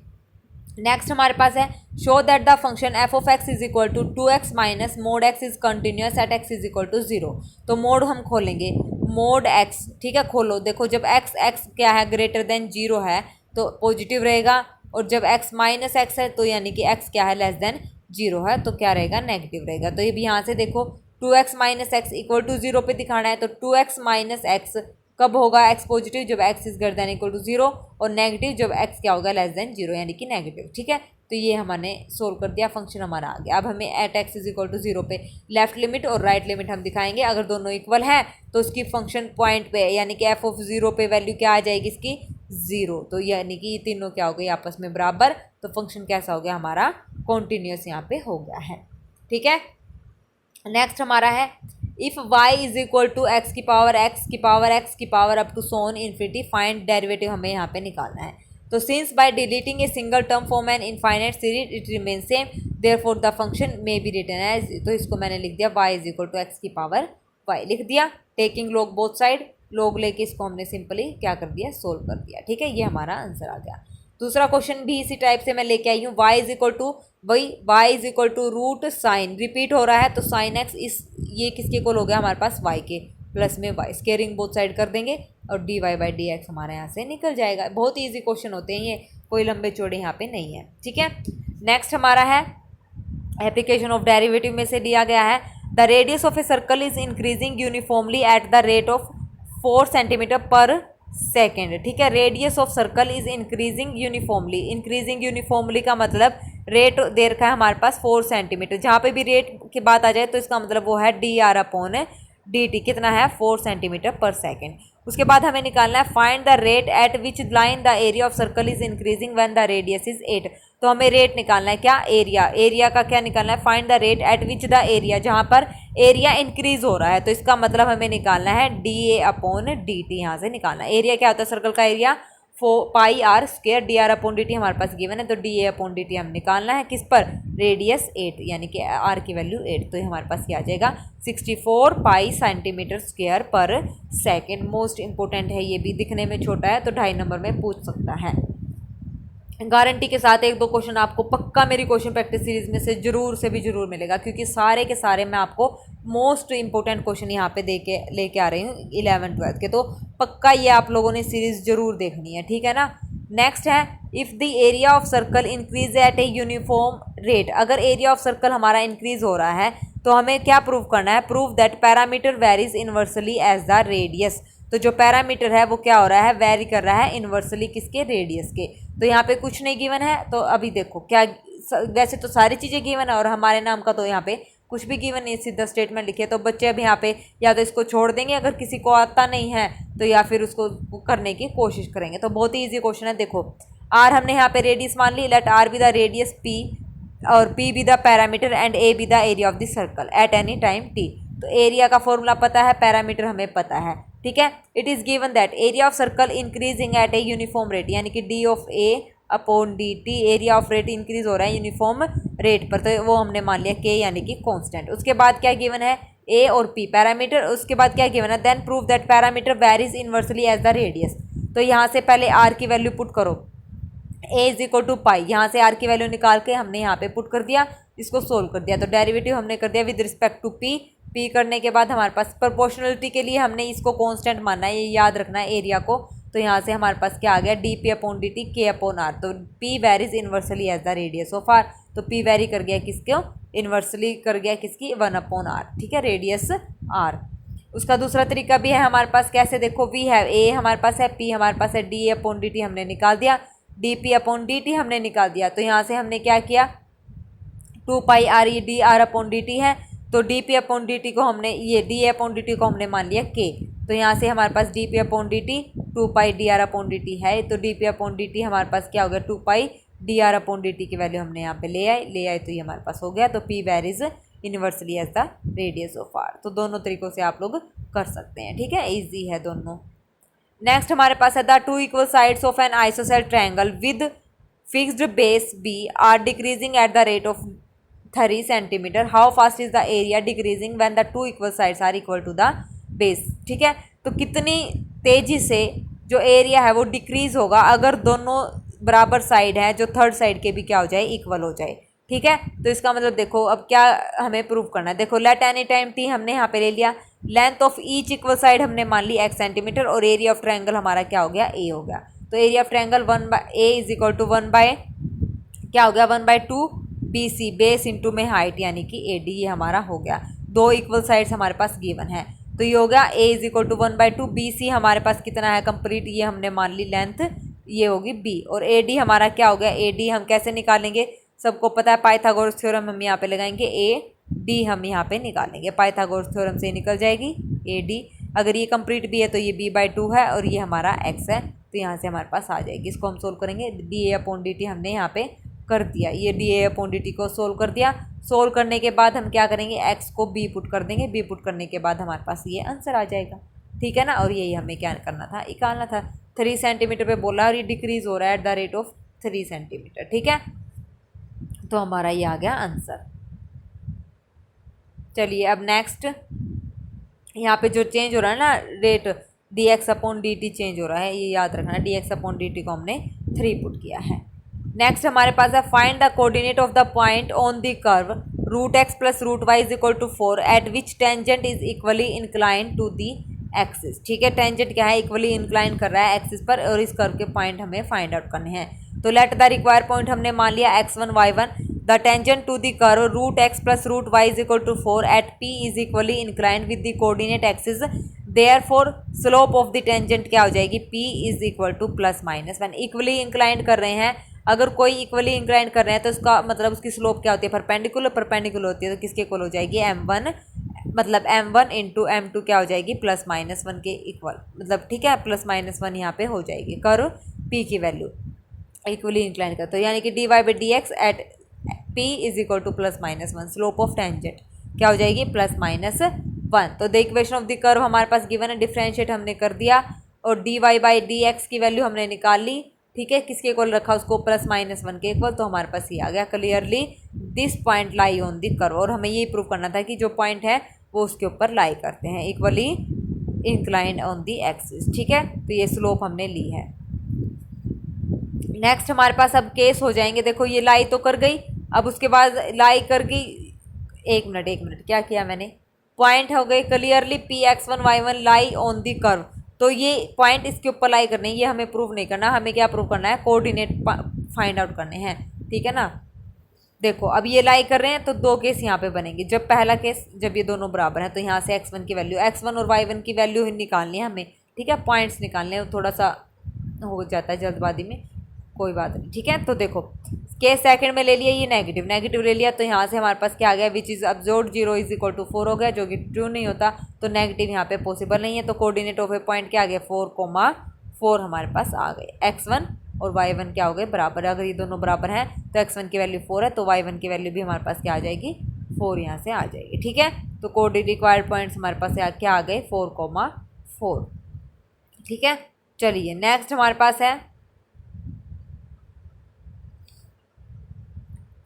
नेक्स्ट हमारे पास है show that the function f of x is equal to 2x minus mod x is continuous at x is equal to 0। तो मोड हम खोलेंगे, मोड एक्स, ठीक है, खोलो। देखो जब एक्स क्या है, ग्रेटर देन 0 है तो पॉजिटिव रहेगा, और जब x माइनस एक्स है तो यानी कि x क्या है, लेस देन 0 है, तो क्या रहेगा, नेगेटिव रहेगा। तो ये भी यहाँ से देखो 2x minus x equal to 0 पे दिखाना है, तो 2x माइनस एक्स कब होगा, x पॉजिटिव जब x is greater than equal to 0, और नेगेटिव जब x क्या होगा, लेस देन 0 यानी कि नेगेटिव। ठीक है, तो ये हमने सोल्व कर दिया, फंक्शन हमारा आ गया। अब हमें at x is equal to 0 पे लेफ्ट लिमिट और राइट लिमिट हम दिखाएंगे। अगर दोनों इक्वल है तो उसकी फंक्शन पॉइंट पे यानी कि f ऑफ 0 पे वैल्यू क्या आ जाएगी इसकी, 0। तो यानी कि ये तीनों क्या हो गई, आपस में बराबर, तो फंक्शन कैसा हो गया हमारा, कॉन्टिन्यूस यहाँ पे हो गया है। ठीक है, नेक्स्ट हमारा है if y is equal to X की power up to soon infinity, find derivative हमें यहाँ पे निकालना है। तो since by deleting a single term from an infinite series it remain same therefore the function may be written as, तो इसको मैंने लिख दिया y is equal to X की पावर y लिख दिया, taking log both side, log लेके इसको हमने सिंपली क्या कर दिया, सोल्व कर दिया। ठीक है, ये हमारा आंसर आ गया। दूसरा क्वेश्चन भी इसी टाइप से मैं लेके आई हूँ, y is equal to y is equal to root sine, repeat हो रहा है तो साइन एक्स, इस ये किसके इक्वल हो गया हमारे पास, y के, प्लस में y, स्केयरिंग बोथ साइड कर देंगे और dy बाई डी एक्स हमारे यहाँ से निकल जाएगा। बहुत ईजी क्वेश्चन होते हैं ये, कोई लंबे चौड़े यहाँ पे नहीं है। ठीक है, नेक्स्ट हमारा है एप्लीकेशन ऑफ डेरिवेटिव में से दिया गया है the radius of a circle is increasing uniformly eight the rate of 4 centimetre पर सेकेंड। ठीक है, radius of circle is increasing uniformly, increasing uniformly का मतलब रेट दे रखा है हमारे पास 4 सेंटीमीटर, जहाँ पे भी रेट की बात आ जाए तो इसका मतलब वो है dr/dt, कितना है, 4 सेंटीमीटर पर सेकेंड। उसके बाद हमें निकालना है find the rate at which line the area of circle is increasing when the radius is 8। तो हमें रेट निकालना है, क्या, एरिया का क्या निकालना है, find the rate at which the area, जहाँ पर एरिया इंक्रीज हो रहा है, तो इसका मतलब हमें निकालना है dA/dt, यहाँ से निकालना है। एरिया क्या होता है, सर्कल का area pi are square, dr/dt हमारे पास गिवन है, तो dA/dt हम निकालना है किस पर, रेडियस 8 यानी कि आर की वैल्यू 8, तो ये हमारे पास क्या आ जाएगा, 64 पाई सेंटीमीटर स्क्वायर पर सेकेंड। मोस्ट इंपॉर्टेंट है, ये भी दिखने में छोटा है तो 2.5 नंबर में पूछ सकता है। गारंटी के साथ 1-2 क्वेश्चन आपको पक्का मेरी क्वेश्चन प्रैक्टिस सीरीज में से जरूर से भी जरूर मिलेगा, क्योंकि सारे के सारे मैं आपको मोस्ट इंपॉर्टेंट क्वेश्चन यहाँ पे लेके आ रही हूँ 11th-12th के, तो पक्का ये आप लोगों ने सीरीज जरूर देखनी है। ठीक है ना। नेक्स्ट है if the area of circle increase at a uniform rate, अगर एरिया ऑफ सर्कल हमारा इंक्रीज हो रहा है तो हमें क्या प्रूव करना है, prove that perimeter varies inversely as the radius. तो जो पैरामीटर है वो क्या हो रहा है, वेरी कर रहा है इन्वर्सली किसके, रेडियस के। तो यहाँ पे कुछ नहीं गिवन है, तो अभी देखो क्या, वैसे तो सारी चीज़ें गिवन है और हमारे नाम का तो यहाँ पे कुछ भी गिवन नहीं, सीधा स्टेटमेंट लिखे। तो बच्चे अब यहाँ पे या तो इसको छोड़ देंगे अगर किसी को आता नहीं है तो, या फिर उसको करने की कोशिश करेंगे। तो बहुत ही ईजी क्वेश्चन है। देखो आर हमने यहाँ पे रेडियस मान ली, let R be the radius P और P be the parameter and A be the area of the circle at any time T. तो एरिया का फॉर्मूला पता है, पैरामीटर हमें पता है। ठीक है, it is given that area of circle increasing at a uniform rate, यानी कि D of A upon D T, area of rate increase हो रहा है यूनिफॉर्म रेट पर, तो वो हमने मान लिया के यानी कि कांस्टेंट। उसके बाद क्या गिवन है, ए और पी पैरामीटर। उसके बाद क्या गिवन है, then prove that perimeter varies inversely as the radius. तो यहाँ से पहले आर की वैल्यू पुट करो, a is equal to pi, यहाँ से आर की वैल्यू निकाल के हमने यहाँ पे पुट कर दिया, इसको सोल्व कर दिया। तो डेरिवेटिव हमने कर दिया with respect to p. P करने के बाद हमारे पास प्रोपोर्शनलिटी के लिए हमने इसको कांस्टेंट मानना है, ये याद रखना है एरिया को। तो यहाँ से हमारे पास क्या आ गया, d P upon D t के अपॉन आर। तो p varies inversely as the radius of r. तो पी वेरी कर गया किसको, इन्वर्सली कर गया किसकी, 1 अपॉन आर, ठीक है, रेडियस आर। उसका दूसरा तरीका भी है हमारे पास, कैसे देखो, वी है ए हमारे पास है, पी हमारे पास है, डी अपॉन डी टी हमने निकाल दिया, D P upon D T हमने निकाल दिया। तो यहाँ से हमने क्या किया, 2 pi R E D R upon D T है, तो D P upon D T को हमने, ये डी अपॉन डी टी को हमने मान लिया के। तो यहाँ से हमारे पास D P upon D T 2 pi D R upon D T है, तो D P upon D T हमारे पास क्या हो गया, 2 pi D R upon D T की वैल्यू हमने यहाँ पे ले आए, तो ये हमारे पास हो गया। तो p varies inversely as the radius of r. तो दोनों तरीकों से आप लोग कर सकते हैं, ठीक है, ईजी है दोनों। नेक्स्ट हमारे पास है the 2 equal sides of an isosceles triangle with fixed base b are decreasing at the rate of 30 centimetre. How fast is the area decreasing when the 2 equal sides are equal to the base, ठीक है। तो कितनी तेजी से जो area है वो decrease होगा अगर दोनों बराबर साइड है, जो थर्ड साइड के भी क्या हो जाए, इक्वल हो जाए, ठीक है। तो इसका मतलब देखो अब क्या हमें प्रूव करना है, देखो लेट एनी टाइम टी हमने यहाँ पे ले लिया, length of each equal side हमने मान ली x सेंटीमीटर, और एरिया ऑफ ट्रायंगल हमारा क्या हो गया, ए हो गया। तो area of triangle 1/a is equal to 1 by क्या हो गया, 1/2 BC, बेस इंटू में हाइट यानी कि AD, ये हमारा हो गया। 2 इक्वल साइड्स हमारे पास गिवन है, तो ये हो गया a is equal to 1/2 BC हमारे पास कितना है कंप्लीट, ये हमने मान ली लेंथ, ये होगी b, और AD हमारा क्या हो गया, AD हम कैसे निकालेंगे, सबको पता है पाइथागोरस थ्योरम हम यहाँ पे लगाएंगे, AD हम यहाँ पे निकालेंगे, पाइथागोरस थ्योरम से निकल जाएगी AD। अगर ये कंप्लीट भी है तो ये b/2 है, और ये हमारा x है, तो यहाँ से हमारे पास आ जाएगी। इसको हम सोल्व करेंगे, dA अपॉन dt हमने यहाँ पे कर दिया, ये dA अपॉन dt को सोल्व कर दिया। सोल्व करने के बाद हम क्या करेंगे, x को b पुट कर देंगे, b पुट करने के बाद हमारे पास ये आंसर आ जाएगा, ठीक है ना। और यही हमें क्या करना था, निकालना था। 3 सेंटीमीटर पे बोला और ये डिक्रीज हो रहा है eight the rate of 3 centimetre, ठीक है। तो हमारा ये आ गया आंसर। चलिए अब नेक्स्ट, यहाँ पे जो चेंज हो रहा है ना rate, dx upon dt change हो रहा है, ये याद रखना, dx अपॉन dt को हमने 3 पुट किया है। नेक्स्ट हमारे पास है find the coordinate of the point on the curve √x plus √y is equal to 4 at which tangent is equally incline to the axis, ठीक है। टेंजेंट क्या है, इक्वली इंक्लाइन कर रहा है एक्सिस पर, और इस कर्व के पॉइंट हमें फाइंड आउट करने हैं। तो लेट द रिक्वायर पॉइंट हमने मान लिया x1 y1, the tangent to the curve √x plus √y is equal to 4 at p is equally incline with the coordinate axis, therefore slope of the tangent क्या हो जाएगी, p is equal to +-1। Equally incline कर रहे हैं, अगर कोई equally incline कर रहे हैं तो उसका मतलब उसकी स्लोप क्या होती है, परपेंडिकुलर होती है। तो किसके इक्वल हो जाएगी, m1, मतलब m1 इंटू m2 क्या हो जाएगी, +-1 के इक्वल, मतलब ठीक है, +-1 यहाँ पे हो जाएगी कर्व p की वैल्यू इक्वली इंक्लाइन कर। तो यानी कि dy/dx at p is equal to +-1, slope of tangent क्या हो जाएगी, +-1। तो the equation of the curve हमारे पास गिवन है, डिफरेंशिएट हमने कर दिया, और dy/dx की वैल्यू हमने निकाल ली, ठीक है। किसके इक्वल रखा, उसको +-1 के इक्वल। तो हमारे पास ये आ गया, clearly this point lie on the curve, और हमें ये प्रूव करना था कि जो पॉइंट है वो उसके ऊपर लाई करते हैं, equally inclined on the axis, ठीक है। तो ये स्लोप हमने ली है। नेक्स्ट हमारे पास अब केस हो जाएंगे, देखो ये लाई तो कर गई, अब उसके बाद लाई कर गई, एक मिनट क्या किया मैंने, पॉइंट हो गए clearly px1 y1 lie on the curve. तो ये पॉइंट इसके ऊपर लाई करने, ये हमें प्रूव नहीं करना, हमें क्या प्रूव करना है, कोऑर्डिनेट फाइंड आउट करने हैं, ठीक है ना। देखो अब ये लाई कर रहे हैं तो 2 केस यहाँ पे बनेंगे। जब पहला केस, जब ये दोनों बराबर हैं, तो यहाँ से x1 की वैल्यू, x1 और y1 की वैल्यू ही निकालनी है हमें, ठीक है। पॉइंट्स निकालने हैं, थोड़ा सा हो जाता है जल्दबाजी में, कोई बात नहीं, ठीक है। तो देखो केस सेकंड में ले लिया, ये नेगेटिव ले लिया, तो यहाँ से हमारे पास क्या आ गया, which is observed 0 is equal to 4 हो गया, जो कि ट्रू नहीं होता, तो नेगेटिव यहाँ पे पॉसिबल नहीं है। तो कोऑर्डिनेट ऑफ ए पॉइंट क्या आ गया, 4,4 हमारे पास आ गए। x1 और y1 क्या हो गए, बराबर। अगर ये दोनों बराबर हैं तो x1 की वैल्यू 4 है, तो y1 की वैल्यू भी हमारे पास क्या आ जाएगी, 4 यहाँ से आ जाएगी, ठीक है। तो कोऑर्डिनेट रिक्वायर्ड पॉइंट्स हमारे पास क्या आ गए, 4,4, ठीक है। चलिए नेक्स्ट हमारे पास है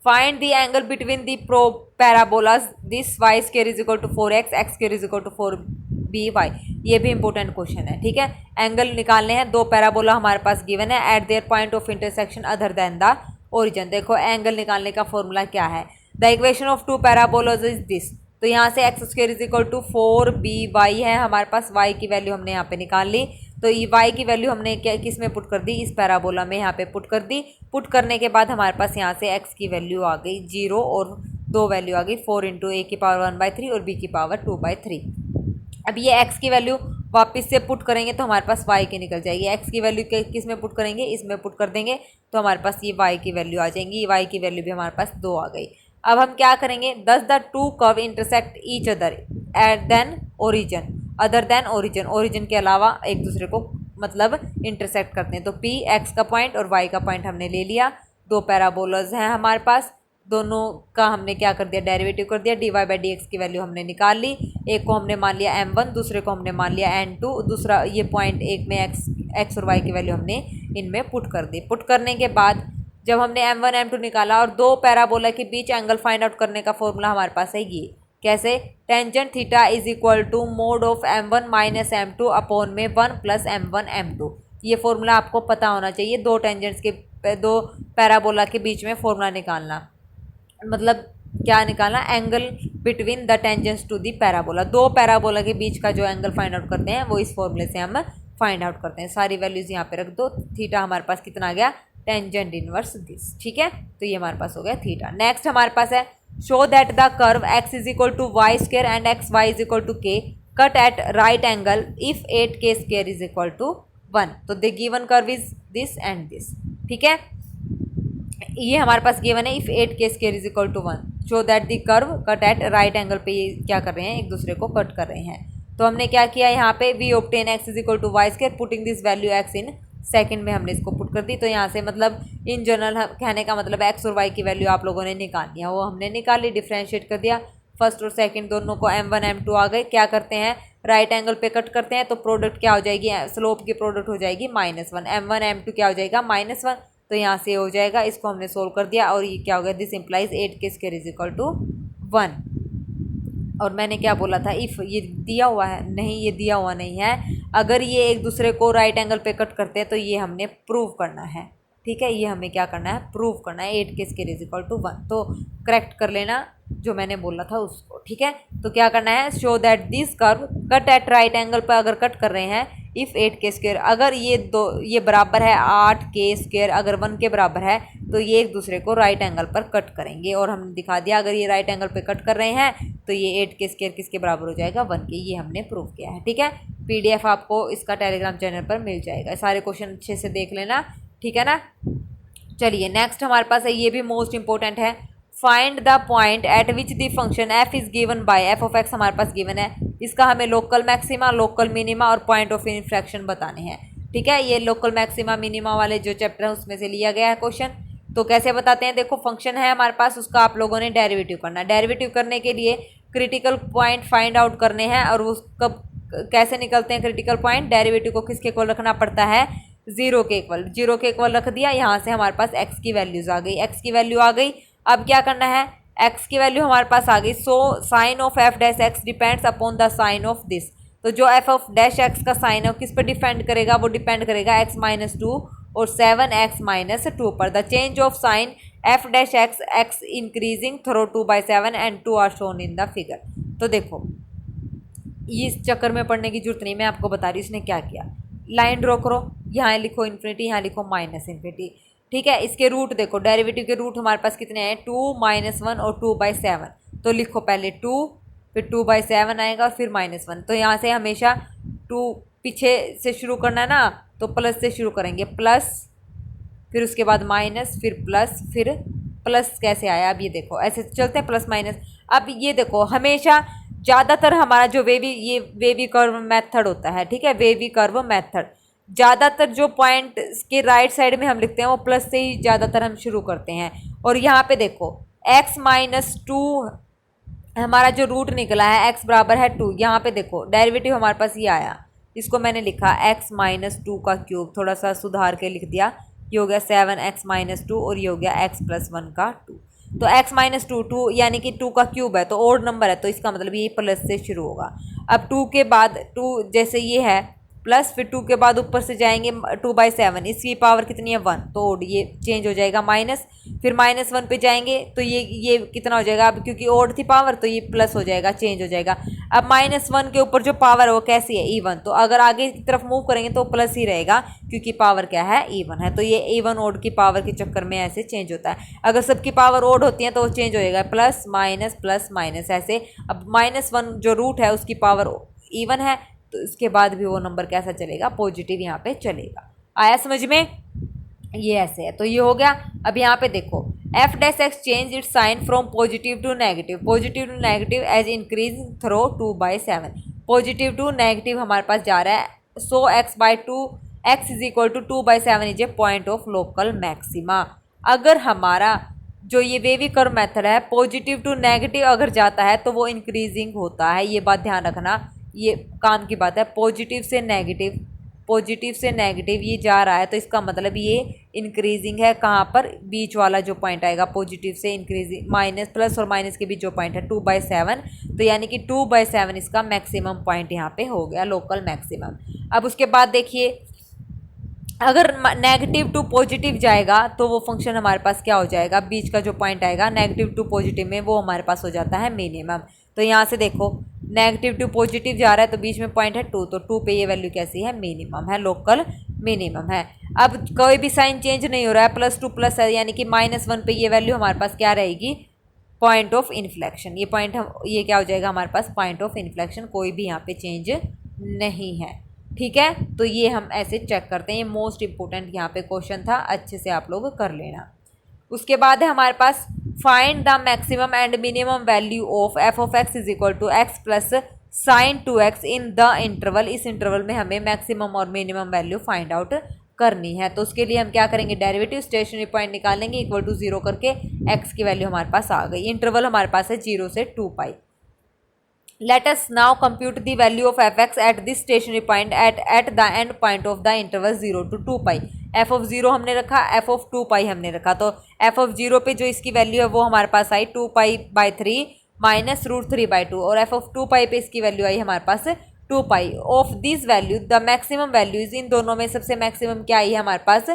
find the angle between the pro parabolas this y square is equal to 4x, x square is equal to 4by। ये भी इंपॉर्टेंट क्वेश्चन है, ठीक है। एंगल निकालने हैं, दो पैराबोला हमारे पास गिवन है at their point of intersection other than the origin. देखो एंगल निकालने का फॉर्मूला क्या है, the equation of two parabolas is this. तो यहाँ से x square is equal to 4by है हमारे पास, y की वैल्यू हमने यहाँ पे निकाल ली। तो ये y की वैल्यू हमने क्या किस में पुट कर दी, इस पैराबोला में यहाँ पे पुट कर दी। पुट करने के बाद हमारे पास यहाँ से x की वैल्यू आ गई 0 और दो वैल्यू आ गई 4 इंटू a की पावर 1/3 और b की पावर 2/3। अब ये x की वैल्यू वापस से पुट करेंगे तो हमारे पास y की निकल जाएगी। x की वैल्यू किस में पुट करेंगे, इसमें पुट कर देंगे तो हमारे पास ये y की वैल्यू आ जाएंगी। y की वैल्यू भी हमारे पास 2 आ गई। अब हम क्या करेंगे, does the two curve intersect each other at then origin, other than origin, origin के अलावा एक दूसरे को मतलब इंटरसेक्ट करते हैं। तो p x का पॉइंट और y का पॉइंट हमने ले लिया। दो पैराबोलाज हैं हमारे पास, दोनों का हमने क्या कर दिया, डेरिवेटिव कर दिया। dy/dx की वैल्यू हमने निकाल ली। एक को हमने मान लिया m1, दूसरे को हमने मान लिया n2, दूसरा ये पॉइंट एक में x और y की वैल्यू हमने इनमें पुट कर दी। पुट करने के बाद जब हमने m1 m2 निकाला और दो पैराबोला के बीच एंगल फाइंड आउट करने का फॉर्मूला हमारे पास है ये, कैसे, tangent theta is equal to mod of m1 minus m2 upon में 1 प्लस m1 m2। ये फॉर्मूला आपको पता होना चाहिए, दो टेंजेंट्स के दो पैराबोला के बीच में फॉर्मूला निकालना, मतलब क्या निकालना, angle between the tangents to the parabola. दो पैराबोला के बीच का जो एंगल फाइंड आउट करते हैं वो इस फॉर्मूले से हम फाइंड आउट करते हैं। सारी वैल्यूज यहाँ पे रख दो। थीटा हमारे पास कितना आ गया, टेंजेंट इनवर्स दिस, ठीक है। तो ये हमारे पास हो गया थीटा। नेक्स्ट हमारे पास है show that the curve x is equal to y square and x y is equal to k cut at right angle if 8k square is equal to 1। तो the given curve is this and this, ठीक है। ये हमारे पास given है if 8k square is equal to 1 show that the curve cut at right angle पे ये क्या कर रहे हैं, एक दूसरे को कट कर रहे हैं। तो हमने क्या किया यहाँ पे, we obtain x is equal to y square putting this value x in second में हमने इसको पुट कर दी। तो यहाँ से मतलब इन जनरल कहने का मतलब x और y की वैल्यू आप लोगों ने निकालनी है, वो हमने निकाली, डिफ्रेंशिएट कर दिया। फर्स्ट और सेकंड दोनों को m1 m2 आ गए। क्या करते हैं, राइट एंगल पे कट करते हैं तो प्रोडक्ट क्या हो जाएगी, स्लोप की प्रोडक्ट हो जाएगी -1। m1 m2 क्या हो जाएगा, -1। तो यहाँ से हो जाएगा, इसको हमने सोल्व कर दिया और ये क्या हो गया, this implies 8k square is equal to 1। और मैंने क्या बोला था, इफ़ ये दिया हुआ है, नहीं ये दिया हुआ नहीं है। अगर ये एक दूसरे को राइट एंगल पे कट करते हैं तो ये हमने प्रूव करना है, ठीक है। ये हमें क्या करना है, प्रूव करना है 8k square is equal to 1। तो करेक्ट कर लेना जो मैंने बोला था उसको, ठीक है। तो क्या करना है, show that this curve cut at right angle पर अगर कट कर रहे हैं इफ़ 8k स्क्वायर, अगर ये बराबर है 8k स्क्वायर, अगर 1 के बराबर है तो ये एक दूसरे को राइट एंगल पर कट करेंगे। और हमने दिखा दिया अगर ये राइट एंगल पे कट कर रहे हैं तो ये 8k स्क्वायर किसके बराबर हो जाएगा, 1 के। ये हमने प्रूव किया है, ठीक है। PDF आपको इसका टेलीग्राम चैनल पर मिल जाएगा। सारे क्वेश्चन अच्छे से देख लेना, ठीक है ना। चलिए नेक्स्ट हमारे पास है, ये भी मोस्ट इंपॉर्टेंट है, find the point eight which the function f is given by f of x हमारे पास गिवन है। इसका हमें लोकल मैक्सिमा, लोकल मिनिमा और पॉइंट ऑफ इन्फ्लेक्शन बताने हैं, ठीक है। ये लोकल मैक्सिमा मिनिमा वाले जो चैप्टर है उसमें से लिया गया है क्वेश्चन। तो कैसे बताते हैं, देखो फंक्शन है हमारे पास, उसका आप लोगों ने डेरिवेटिव करना है। डेरिवेटिव करने के लिए क्रिटिकल पॉइंट फाइंड आउट करने हैं। और उस कब कैसे निकलते हैं क्रिटिकल पॉइंट, डेरिवेटिव को किसके इक्वल रखना पड़ता है, 0 के इक्वल। 0 के इक्वल रख दिया, यहाँ से हमारे पास x की वैल्यूज आ गई, x की वैल्यू आ गई। अब क्या करना है, x की वैल्यू हमारे पास आ गई। So sign of f dash x depends upon the sign of this. तो जो f ऑफ डैश x का साइन है वो किस पर डिपेंड करेगा, वो डिपेंड करेगा x माइनस 2 और 7x माइनस 2 पर। The change of sign f dash x increasing through 2/7 and 2 are shown in the figure. तो देखो इस चक्कर में पढ़ने की जरूरत नहीं, मैं आपको बता रही हूँ इसने क्या किया। लाइन ड्रॉ करो, यहाँ लिखो इन्फिनिटी, यहाँ लिखो -इन्फिनिटी, ठीक है। इसके रूट देखो, डेरिवेटिव के रूट हमारे पास कितने हैं, 2 -1 और 2/7। तो लिखो पहले 2, फिर 2/7 आएगा और फिर -1। तो यहाँ से हमेशा 2 पीछे से शुरू करना है ना, तो प्लस से शुरू करेंगे, प्लस फिर उसके बाद माइनस, फिर प्लस, फिर प्लस कैसे आया, अब ये देखो ऐसे चलते हैं प्लस माइनस। अब ये देखो हमेशा ज़्यादातर हमारा जो वेवी कर्व मेथड होता है, ठीक है, वेवी कर्व मेथड, ज़्यादातर जो पॉइंट के राइट साइड में हम लिखते हैं वो प्लस से ही ज़्यादातर हम शुरू करते हैं। और यहाँ पे देखो x माइनस 2 हमारा जो रूट निकला है, x बराबर है 2। यहाँ पे देखो डेरिवेटिव हमारे पास ये आया, इसको मैंने लिखा x माइनस 2 का क्यूब, थोड़ा सा सुधार के लिख दिया। ये हो गया 7x माइनस 2 और ये हो गया x प्लस 1 का 2। तो x माइनस टू, टू यानी कि 2 का क्यूब है तो ओड नंबर है, तो इसका मतलब ये प्लस से शुरू होगा। अब 2 के बाद 2 जैसे ये है प्लस, फिर 2 के बाद ऊपर से जाएंगे 2/7, इसकी पावर कितनी है 1, तो ओड ये चेंज हो जाएगा माइनस, फिर -1 पे जाएंगे तो ये कितना हो जाएगा, अब क्योंकि ओड थी पावर तो ये प्लस हो जाएगा, चेंज हो जाएगा। अब -1 के ऊपर जो पावर है वो कैसी है, इवन, तो अगर आगे की तरफ मूव करेंगे तो प्लस ही रहेगा क्योंकि पावर क्या है, इवन है, तो ये इवन ओड की पावर के चक्कर में ऐसे चेंज होता है। अगर सबकी पावर ओड होती है तो वो चेंज हो जाएगा प्लस माइनस ऐसे। अब -1 जो रूट है उसकी पावर इवन है तो इसके बाद भी वो नंबर कैसा चलेगा, पॉजिटिव यहाँ पे चलेगा। आया समझ में, ये ऐसे है, तो ये हो गया। अब यहाँ पे देखो f dash x change its sign from positive to negative as increase through 2/7, positive to negative हमारे पास जा रहा है, so x is equal to 2/7 is a point of local maxima. अगर हमारा जो ये वेवी कर्व मेथड है पॉजिटिव टू नेगेटिव अगर जाता है तो वो इंक्रीजिंग होता है, ये बात ध्यान रखना, ये काम की बात है। पॉजिटिव से नेगेटिव ये जा रहा है तो इसका मतलब ये इंक्रीजिंग है, कहाँ पर, बीच वाला जो पॉइंट आएगा पॉजिटिव से इंक्रीजिंग, माइनस प्लस और माइनस के बीच जो पॉइंट है 2/7, तो यानी कि 2/7 इसका मैक्सिमम पॉइंट यहाँ पे हो गया, लोकल मैक्सिमम। अब उसके बाद देखिए अगर नेगेटिव टू पॉजिटिव जाएगा तो वो फंक्शन हमारे पास क्या हो जाएगा, बीच का जो पॉइंट आएगा नेगेटिव टू पॉजिटिव में वो हमारे पास हो जाता है मिनिमम। तो यहाँ से देखो नेगेटिव टू पॉजिटिव जा रहा है तो बीच में पॉइंट है 2, तो 2 पे ये वैल्यू कैसी है, मिनिमम है, लोकल मिनिमम है। अब कोई भी साइन चेंज नहीं हो रहा है, +2 प्लस है, यानी कि -1 पे ये वैल्यू हमारे पास क्या रहेगी, पॉइंट ऑफ इन्फ्लेक्शन। ये क्या हो जाएगा हमारे पास, पॉइंट ऑफ इन्फ्लेक्शन, कोई भी यहाँ पे चेंज नहीं है। ठीक है, तो ये हम ऐसे चेक करते हैं, ये मोस्ट इंपॉर्टेंट यहाँ पे क्वेश्चन था, अच्छे से आप लोग कर लेना। उसके बाद है हमारे पास find the maximum and minimum value of f of x is equal to x plus sine 2x in the interval. इस इंटरवल में हमें मैक्सिमम और मिनिमम वैल्यू फाइंड आउट करनी है, तो उसके लिए हम क्या करेंगे, डेरिवेटिव स्टेशनरी पॉइंट निकालेंगे, इक्वल टू 0 करके x की वैल्यू हमारे पास आ गई। इंटरवल हमारे पास है 0 से 2π। Let us now compute the value of fx at this stationary point at the end point of the interval 0 to 2π। f of 0 हमने रखा, f of 2π हमने रखा, तो f of 0 पे जो इसकी वैल्यू है वो हमारे पास आई 2π/3 माइनस √3/2, और f of 2π पे इसकी वैल्यू आई हमारे पास 2π। Of this value the maximum values, इन दोनों में सबसे मैक्सिमम क्या आई है हमारे पास,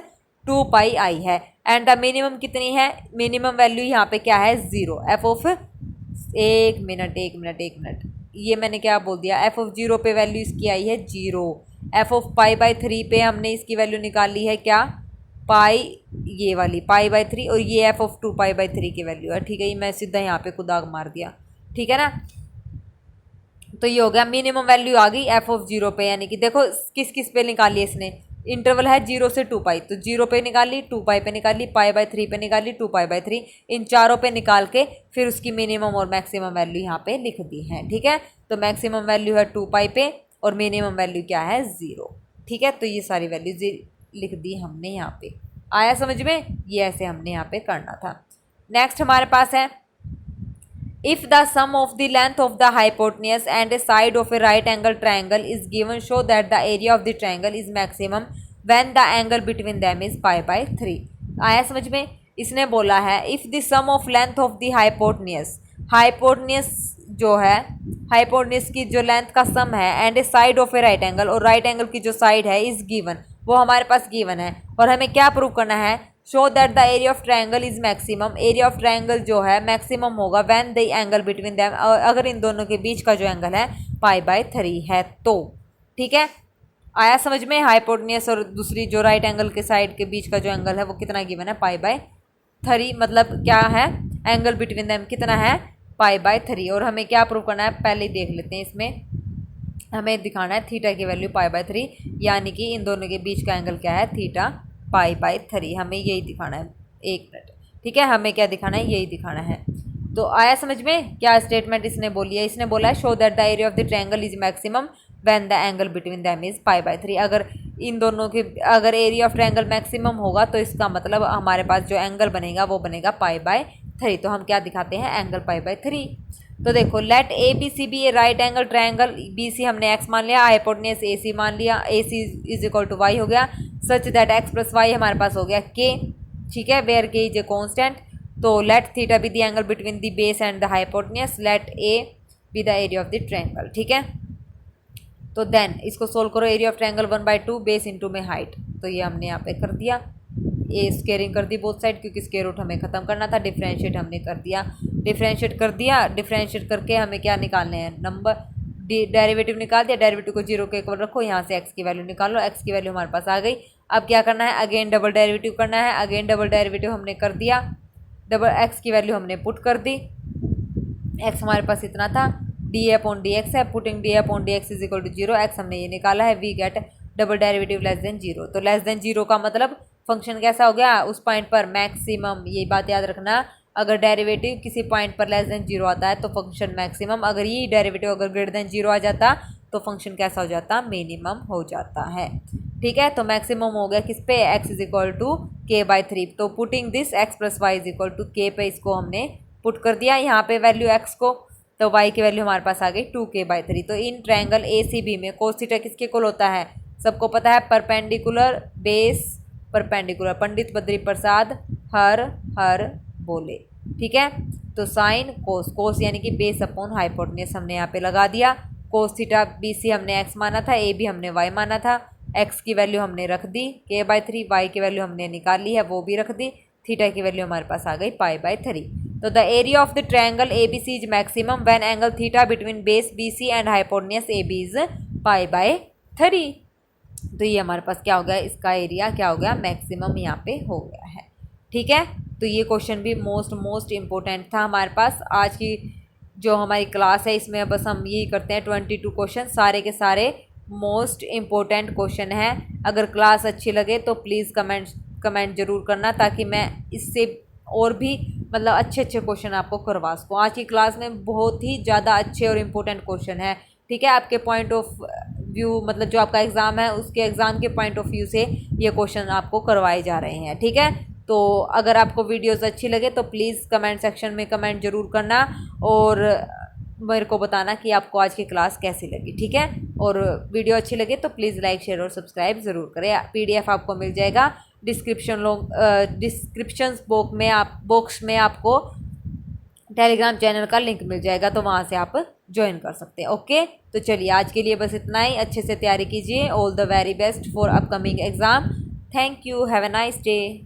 2π आई है, एंड द मिनिमम कितनी है, मिनिमम वैल्यू यहाँ पे क्या है, 0। f ऑफ एक मिनट ये मैंने क्या बोल दिया, f ऑफ 0 पे वैल्यू इसकी आई है 0, f ऑफ π/3 पे हमने इसकी वैल्यू निकाली है क्या, पाई, ये वाली π/3, और ये f ऑफ 2π/3 की वैल्यू है। ठीक है, ये मैं सीधा यहाँ पे खुद आग मार दिया, ठीक है ना। तो ये हो गया, मिनिमम वैल्यू आ गई f ऑफ 0 पे, यानी कि देखो किस किस पे निकाली है इसने, इंटरवल है 0 से 2π, तो 0 पे निकाली, 2π पे निकाली, π/3 पे निकाली, 2π/3, इन चारों पे निकाल के फिर उसकी मिनिमम और मैक्सिमम वैल्यू यहाँ पे लिख दी है। ठीक है, तो मैक्सिमम वैल्यू है 2π पे और मिनिमम वैल्यू क्या है, 0। ठीक है, तो ये सारी वैल्यू लिख दी हमने यहाँ पे। आया समझ में, ये ऐसे हमने यहाँ पे करना था। नेक्स्ट हमारे पास है if the sum of the length of the hypotenuse and a side of a right angle triangle is given, show that the area of the triangle is maximum when the angle between them is π/3। आया समझ में, इसने बोला है if the sum of length of the hypotenuse जो है, hypotenuse की जो लेंथ का सम है, and A side of A right angle, और राइट एंगल की जो साइड है इज गिवन, वो हमारे पास गिवन है, और हमें क्या प्रूव करना है, show that the area of triangle is maximum, area of triangle जो है मैक्सिमम होगा when the angle between them, अगर इन दोनों के बीच का जो एंगल है π/3 है तो। ठीक है, आया समझ में, हाइपोटेन्यूस और दूसरी जो राइट एंगल के साइड के बीच का जो एंगल है वो कितना गिवन है, π/3, मतलब क्या है, एंगल बिटवीन देम कितना है, π/3, और हमें क्या प्रूव करना है, पहले ही देख लेते हैं। इसमें हमें दिखाना है थीटा की वैल्यू π/3, यानी कि इन दोनों के बीच का एंगल क्या है, थीटा π/3, हमें यही दिखाना है। एक मिनट, ठीक है, हमें क्या दिखाना है, यही दिखाना है। तो आया समझ में, क्या स्टेटमेंट इसने बोली है, इसने बोला है show that the area of the triangle is maximum when the angle between them is π/3। अगर इन दोनों के, अगर एरिया ऑफ ट्रायंगल मैक्सिमम होगा तो इसका मतलब हमारे पास जो एंगल बनेगा वो बनेगा π/3। तो हम क्या दिखाते हैं, एंगल π/3। तो देखो, let A B C B A right angle triangle, B C हमने x मान लिया, हाइपोटेन्यूस ए सी मान लिया, A C is equal to Y हो गया, such that x plus Y हमारे पास हो गया k। ठीक है, where k is a constant. तो let theta be the angle between the base and the hypotenuse, let A be the area of the triangle. ठीक है, तो देन इसको सोल्व करो, area of triangle 1/2 base into में height, तो ये हमने यहाँ पे कर दिया। ए स्केयरिंग कर दी बोथ साइड क्योंकि स्केयर रूट हमें खत्म करना था, डिफरेंशिएट हमने कर दिया, डिफरेंशिएट करके हमें क्या निकालने हैं, नंबर डेरिवेटिव निकाल दिया, डेरिवेटिव को 0 के इक्वल रखो, यहाँ से x की वैल्यू निकालो, x की वैल्यू हमारे पास आ गई। अब क्या करना है, अगेन डबल डेरिवेटिव करना है, अगेन डबल डेरिवेटिव हमने कर दिया, डबल x की वैल्यू हमने पुट कर दी, x हमारे पास इतना था, dA/dx है, putting dA/dx is equal to 0, x हमने ये निकाला है, we get double derivative less than 0। तो लेस देन 0 का मतलब फंक्शन कैसा हो गया, उस पॉइंट पर मैक्सिमम, ये बात याद रखना, अगर डेरिवेटिव किसी पॉइंट पर लेस देन 0 आता है तो फंक्शन मैक्सिमम, अगर ये डेरिवेटिव अगर ग्रेटर देन 0 आ जाता तो फंक्शन कैसा हो जाता, मिनिमम हो जाता है। ठीक है, तो मैक्सिमम हो गया किस पे, x is equal to k/3, तो putting this x plus y is equal to k पे इसको हमने पुट कर दिया यहाँ पे वैल्यू x को, तो y की वैल्यू हमारे पास आ गई 2k/3। तो इन ट्रायंगल ACB में कोस थीटा किसके इक्वल होता है, सबको पता है, perpendicular base perpendicular, Pandit Badri Prasad हर हर बोले। ठीक है, तो साइन कोस, कोस यानी कि बेस अपॉन हाइपोटेन्यूज हमने यहाँ पे लगा दिया, कोस थीटा BC हमने x माना था, AB हमने y माना था, x की वैल्यू हमने रख दी k/3, y की वैल्यू हमने निकाल ली है वो भी रख दी, थीटा की वैल्यू हमारे पास आ गई π/3। तो the area of the triangle ABC is maximum when angle theta between base BC and hypotenuse AB is π/3। तो ये हमारे पास क्या हो गया, इसका एरिया क्या हो गया, मैक्सिमम यहाँ पे हो गया है। ठीक है, तो ये क्वेश्चन भी मोस्ट इम्पोर्टेंट था हमारे पास। आज की जो हमारी क्लास है इसमें बस हम यही करते हैं, 22 क्वेश्चन, सारे के सारे मोस्ट इम्पोर्टेंट क्वेश्चन हैं। अगर क्लास अच्छी लगे तो प्लीज़ कमेंट ज़रूर करना, ताकि मैं इससे और भी मतलब अच्छे क्वेश्चन आपको करवा सकूँ। आज की क्लास में बहुत ही ज़्यादा अच्छे और इम्पोर्टेंट क्वेश्चन है। ठीक है, आपके पॉइंट ऑफ व्यू, मतलब जो आपका एग्ज़ाम है उसके एग्ज़ाम के पॉइंट ऑफ व्यू से ये क्वेश्चन आपको करवाए जा रहे हैं। ठीक है, तो अगर आपको वीडियोस अच्छी लगे तो प्लीज़ कमेंट सेक्शन में कमेंट ज़रूर करना और मेरे को बताना कि आपको आज की क्लास कैसी लगी। ठीक है, और वीडियो अच्छी लगे तो प्लीज़ लाइक शेयर और सब्सक्राइब ज़रूर करें। PDF आपको मिल जाएगा डिस्क्रिप्शन बॉक्स में आपको टेलीग्राम चैनल का लिंक मिल जाएगा, तो वहाँ से आप ज्वाइन कर सकते हैं। ओके, तो चलिए आज के लिए बस इतना ही, अच्छे से तैयारी कीजिए। All the very best for upcoming exam. Thank you, have a nice day.